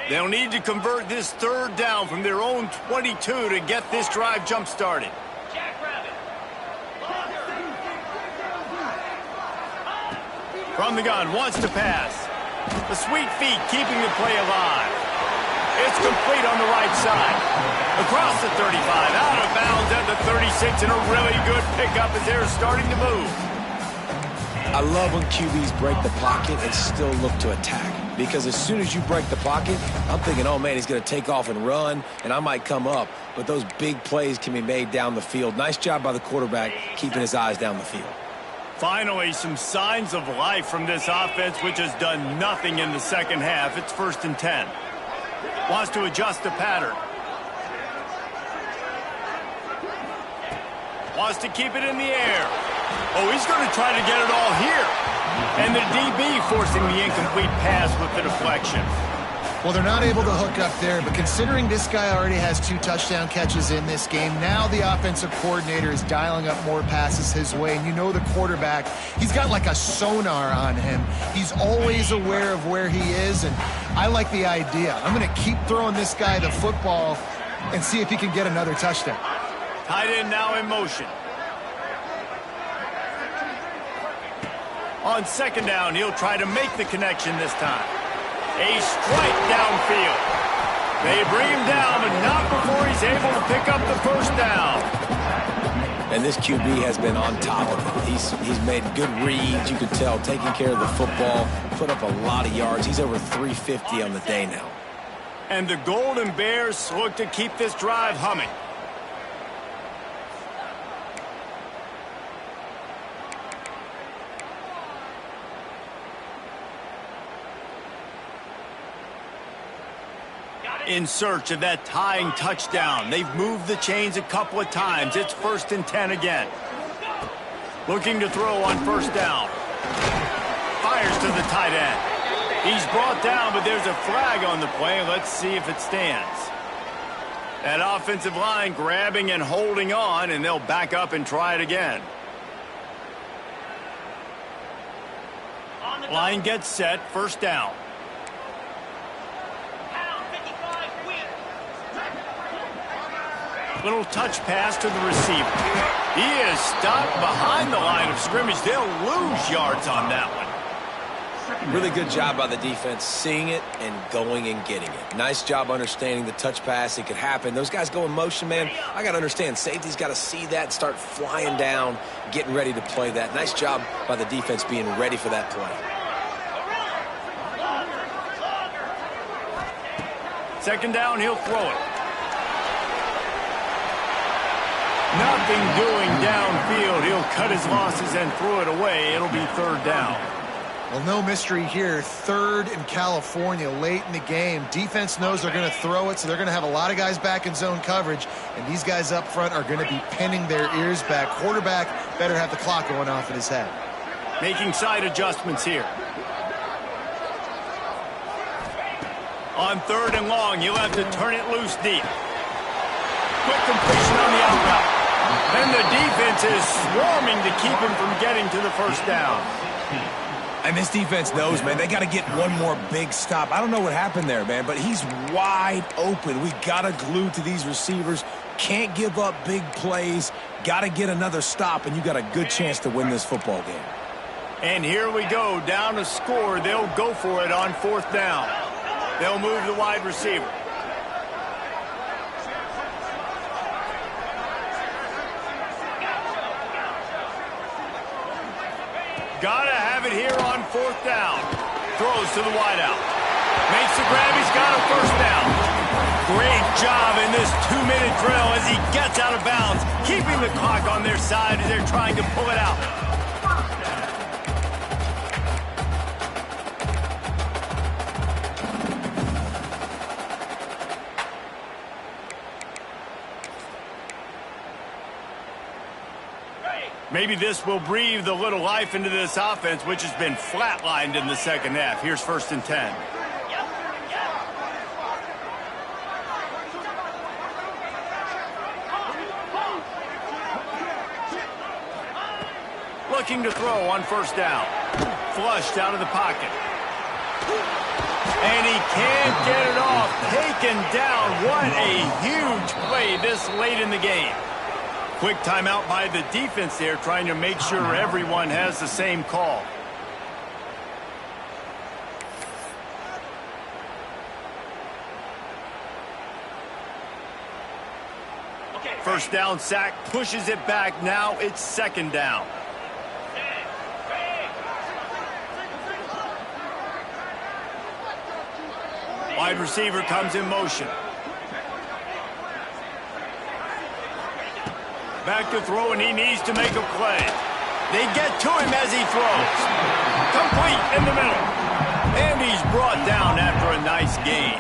They'll need to convert this 3rd down from their own 22 to get this drive jump-started. Jackrabbit. From the gun, wants to pass. The sweet feet keeping the play alive. It's complete on the right side. Across the 35, out of bounds at the 36, and a really good pickup as they're starting to move. I love when QBs break the pocket and still look to attack. Because as soon as you break the pocket, I'm thinking, oh, man, he's going to take off and run, and I might come up. But those big plays can be made down the field. Nice job by the quarterback keeping his eyes down the field. Finally, some signs of life from this offense, which has done nothing in the second half. It's 1st and 10. Wants to adjust the pattern. Wants to keep it in the air. Oh, he's going to try to get it all here. And the DB forcing the incomplete pass with the deflection. Well, they're not able to hook up there, but considering this guy already has 2 touchdown catches in this game, now the offensive coordinator is dialing up more passes his way. And you know the quarterback, he's got like a sonar on him. He's always aware of where he is, and I like the idea. I'm going to keep throwing this guy the football and see if he can get another touchdown. Tight end now in motion. On 2nd down, he'll try to make the connection this time. A strike downfield. They bring him down, but not before he's able to pick up the 1st down. And this QB has been on top of it. He's made good reads, you could tell, taking care of the football, put up a lot of yards. He's over 350 on the day now. And the Golden Bears look to keep this drive humming. In search of that tying touchdown. They've moved the chains a couple of times. It's 1st and 10 again. Looking to throw on 1st down. Fires to the tight end. He's brought down, but there's a flag on the play. Let's see if it stands. That offensive line grabbing and holding on, and they'll back up and try it again. Line gets set, 1st down. Little touch pass to the receiver. He is stopped behind the line of scrimmage. They'll lose yards on that one. Really good job by the defense, seeing it and going and getting it. Nice job understanding the touch pass. It could happen. Those guys go in motion, man. I got to understand, safety's got to see that, start flying down, getting ready to play that. Nice job by the defense being ready for that play. 2nd down, he'll throw it. Nothing doing downfield. He'll cut his losses and throw it away. It'll be 3rd down. Well, no mystery here. 3rd in California late in the game. Defense knows they're going to throw it, so they're going to have a lot of guys back in zone coverage, and these guys up front are going to be pinning their ears back. Quarterback better have the clock going off in his head. Making side adjustments here. On 3rd and long, he'll have to turn it loose deep. Quick completion on the out route. And the defense is swarming to keep him from getting to the 1st down. And this defense knows, man, they got to get one more big stop. I don't know what happened there, man, but he's wide open. We got to glue to these receivers. Can't give up big plays. Got to get another stop, and you got a good chance to win this football game. And here we go, down a score. They'll go for it on 4th down. They'll move the wide receiver. Gotta have it here on 4th down. Throws to the wideout. Makes the grab. He's got a 1st down. Great job in this 2-minute drill as he gets out of bounds, keeping the clock on their side as they're trying to pull it out. Maybe this will breathe a little life into this offense, which has been flatlined in the second half. Here's 1st and 10. Looking to throw on 1st down. Flushed out of the pocket. And he can't get it off. Taken down. What a huge play this late in the game. Quick timeout by the defense there, trying to make sure everyone has the same call. first down sack pushes it back. Now it's second down. Wide receiver comes in motion. Back to throw, and he needs to make a play. They get to him as he throws. Complete in the middle. And he's brought down after a nice gain.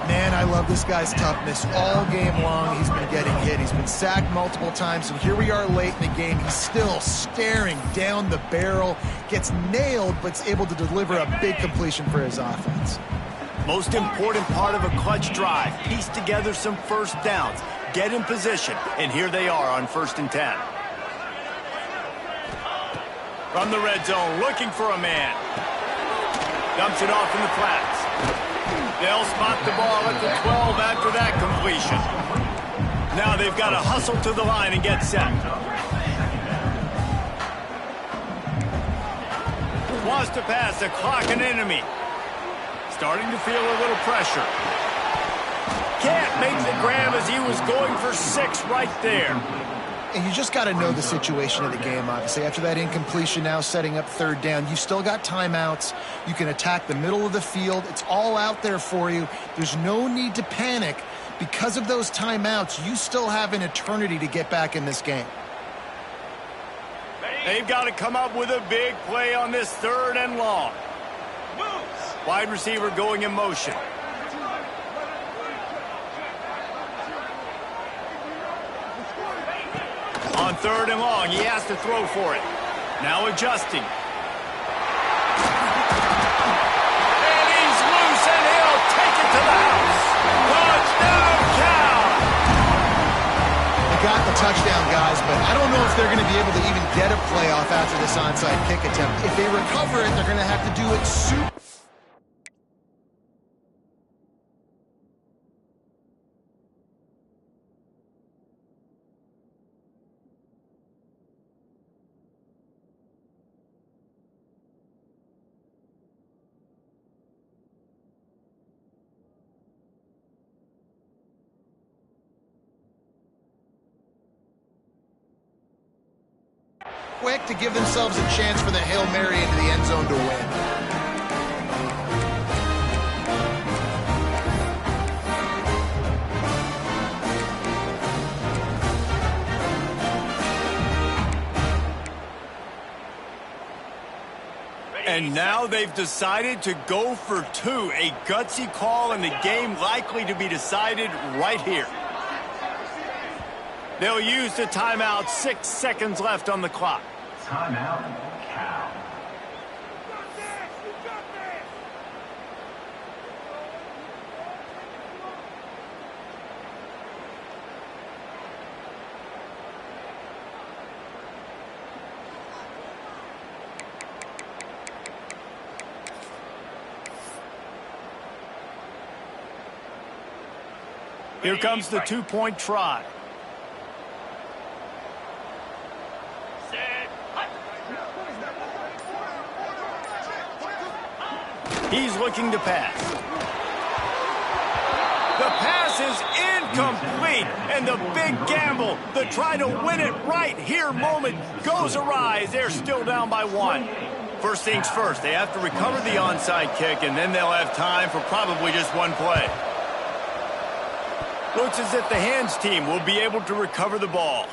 Man, I love this guy's toughness. All game long, he's been getting hit. He's been sacked multiple times, and here we are late in the game. He's still staring down the barrel, gets nailed, but is able to deliver a big completion for his offense. Most important part of a clutch drive. Piece together some first downs. Get in position, and here they are on 1st and 10. From the red zone, looking for a man. Dumps it off in the flats. They'll spot the ball at the 12 after that completion. Now they've got to hustle to the line and get set. Wants to pass, the clock an enemy. Starting to feel a little pressure. Can't make the grab as he was going for 6 right there. And you just got to know the situation of the game, obviously. After that incompletion, now setting up 3rd down, you've still got timeouts. You can attack the middle of the field. It's all out there for you. There's no need to panic. Because of those timeouts, you still have an eternity to get back in this game. They've got to come up with a big play on this 3rd and long. Wide receiver going in motion. On 3rd and long, he has to throw for it. Now adjusting. And he's loose, and he'll take it to the house. Touchdown, Cal! They got the touchdown, guys, but I don't know if they're going to be able to even get a playoff after this onside kick attempt. If they recover it, they're going to have to do it super. Quick to give themselves a chance for the Hail Mary into the end zone to win. And now they've decided to go for 2. A gutsy call, and the game likely to be decided right here. They'll use the timeout. 6 seconds left on the clock. Timeout, Cal. Here comes the 2-point try. He's looking to pass. The pass is incomplete, and the big gamble, the try to win it right here moment goes awry as they're still down by 1. First things first, they have to recover the onside kick, and then they'll have time for probably just 1 play. Looks as if the hands team will be able to recover the ball.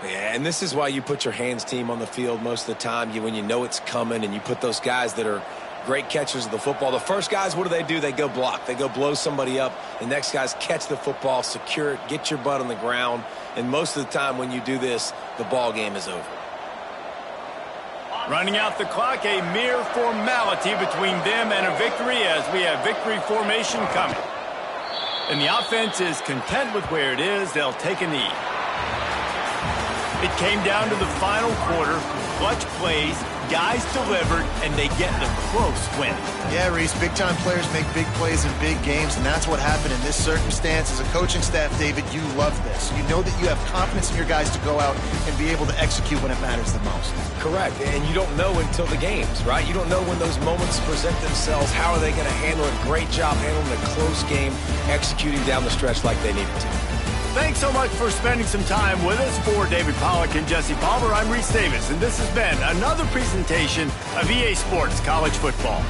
Yeah, and this is why you put your hands team on the field most of the time. When you know it's coming, and you put those guys that are great catchers of the football. The first guys, what do? They go block. They go blow somebody up. The next guys catch the football, secure it, get your butt on the ground. And most of the time when you do this, the ball game is over. Running out the clock, a mere formality between them and a victory as we have victory formation coming. And the offense is content with where it is. They'll take a knee. It came down to the final quarter. Clutch plays, guys delivered, and they get the close win. Yeah, Reese, big-time players make big plays in big games, and that's what happened in this circumstance. As a coaching staff, David, you love this. You know that you have confidence in your guys to go out and be able to execute when it matters the most. Correct, and you don't know until the games, right? You don't know when those moments present themselves. How are they going to handle it? Great job handling a close game, executing down the stretch like they needed to. Thanks so much for spending some time with us. For David Pollack and Jesse Palmer, I'm Reese Davis, and this has been another presentation of EA Sports College Football.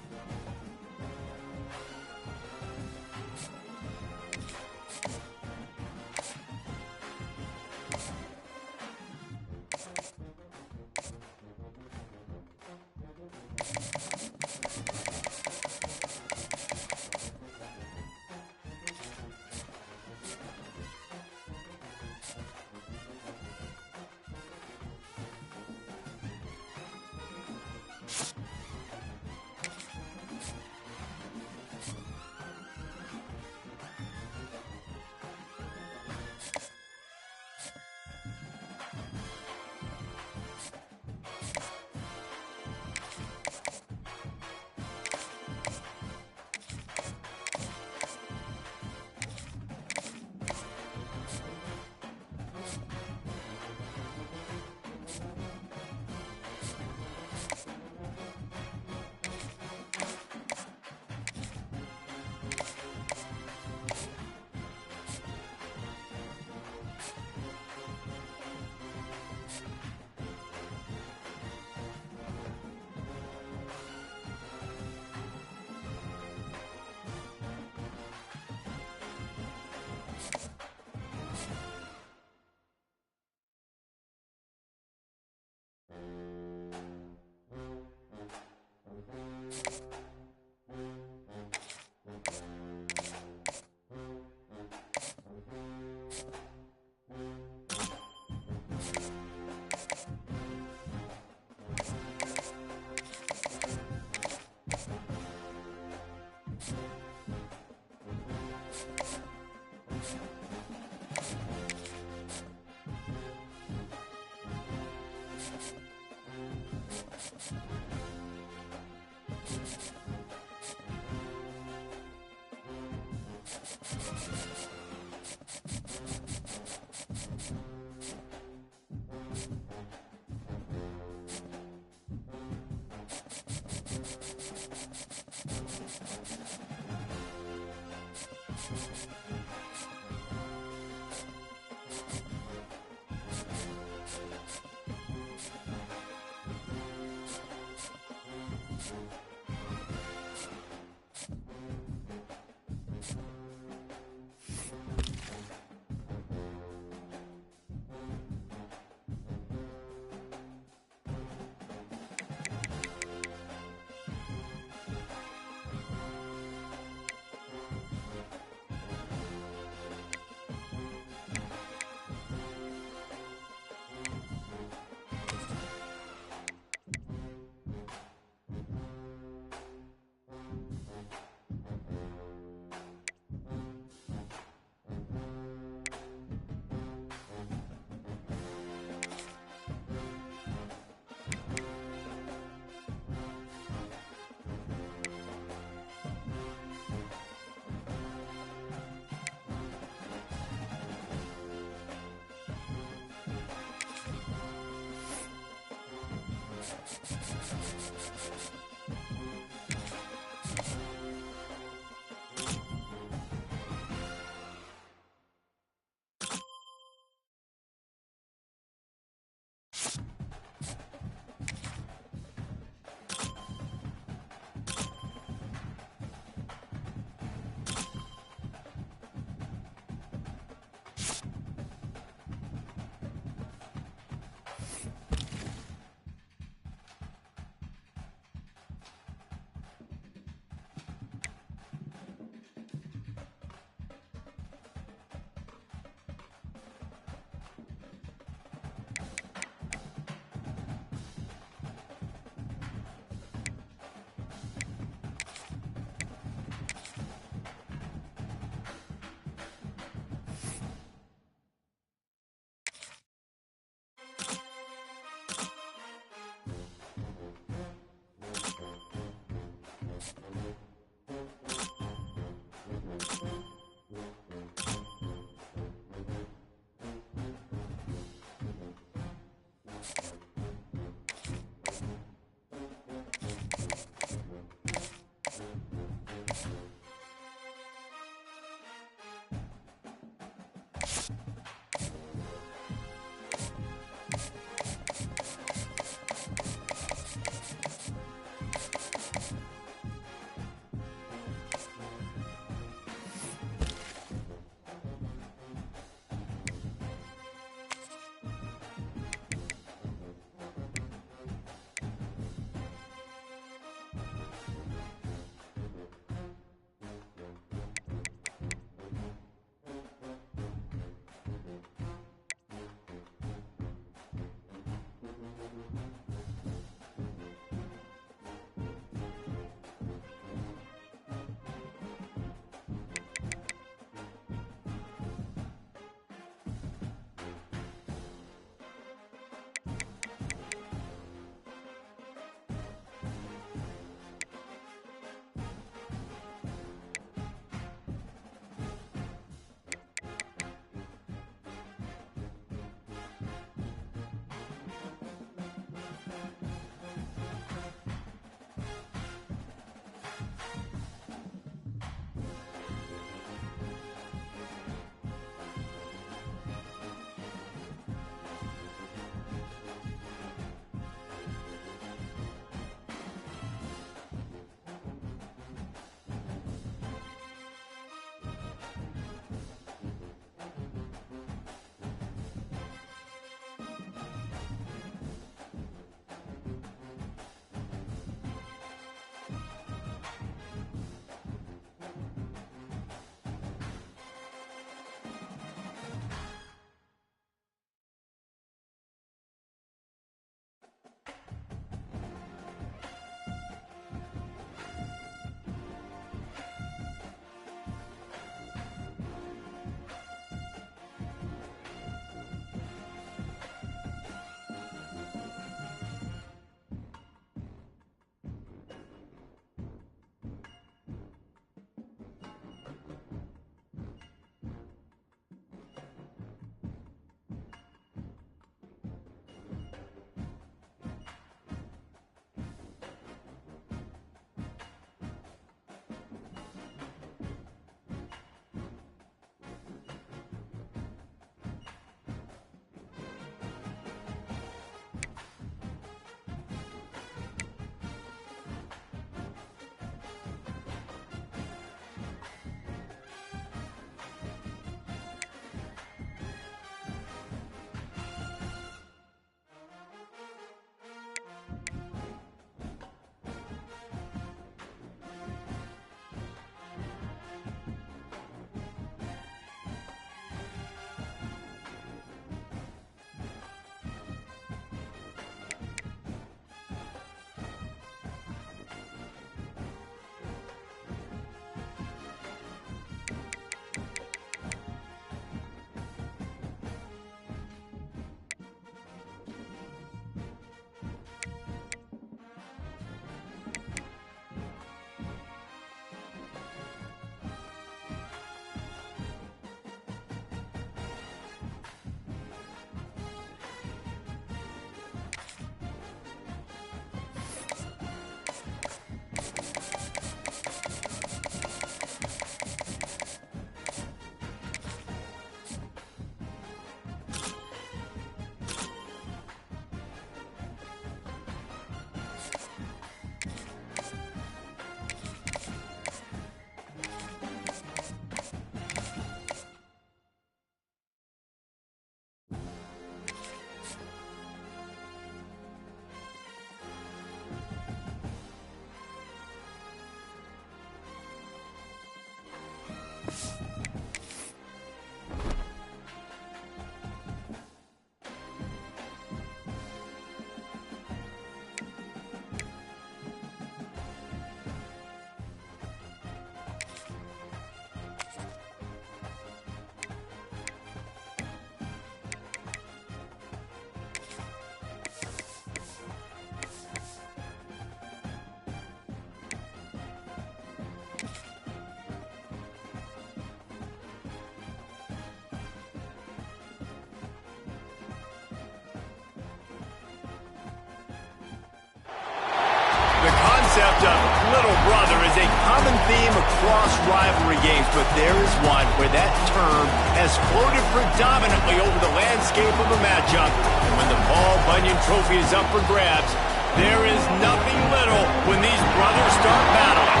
concept of little brother is a common theme across rivalry games, but there is one where that term has floated predominantly over the landscape of a matchup. And when the Paul Bunyan Trophy is up for grabs, there is nothing little when these brothers start battling.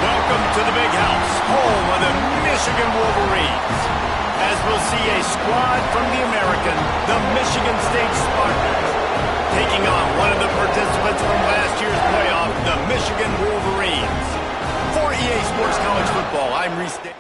Welcome to the Big House, home of the Michigan Wolverines. As we'll see a squad from the American, the Michigan State Spartans, taking on one of the participants from last year's playoff, the Michigan Wolverines. For EA Sports College Football, I'm Reese Davis.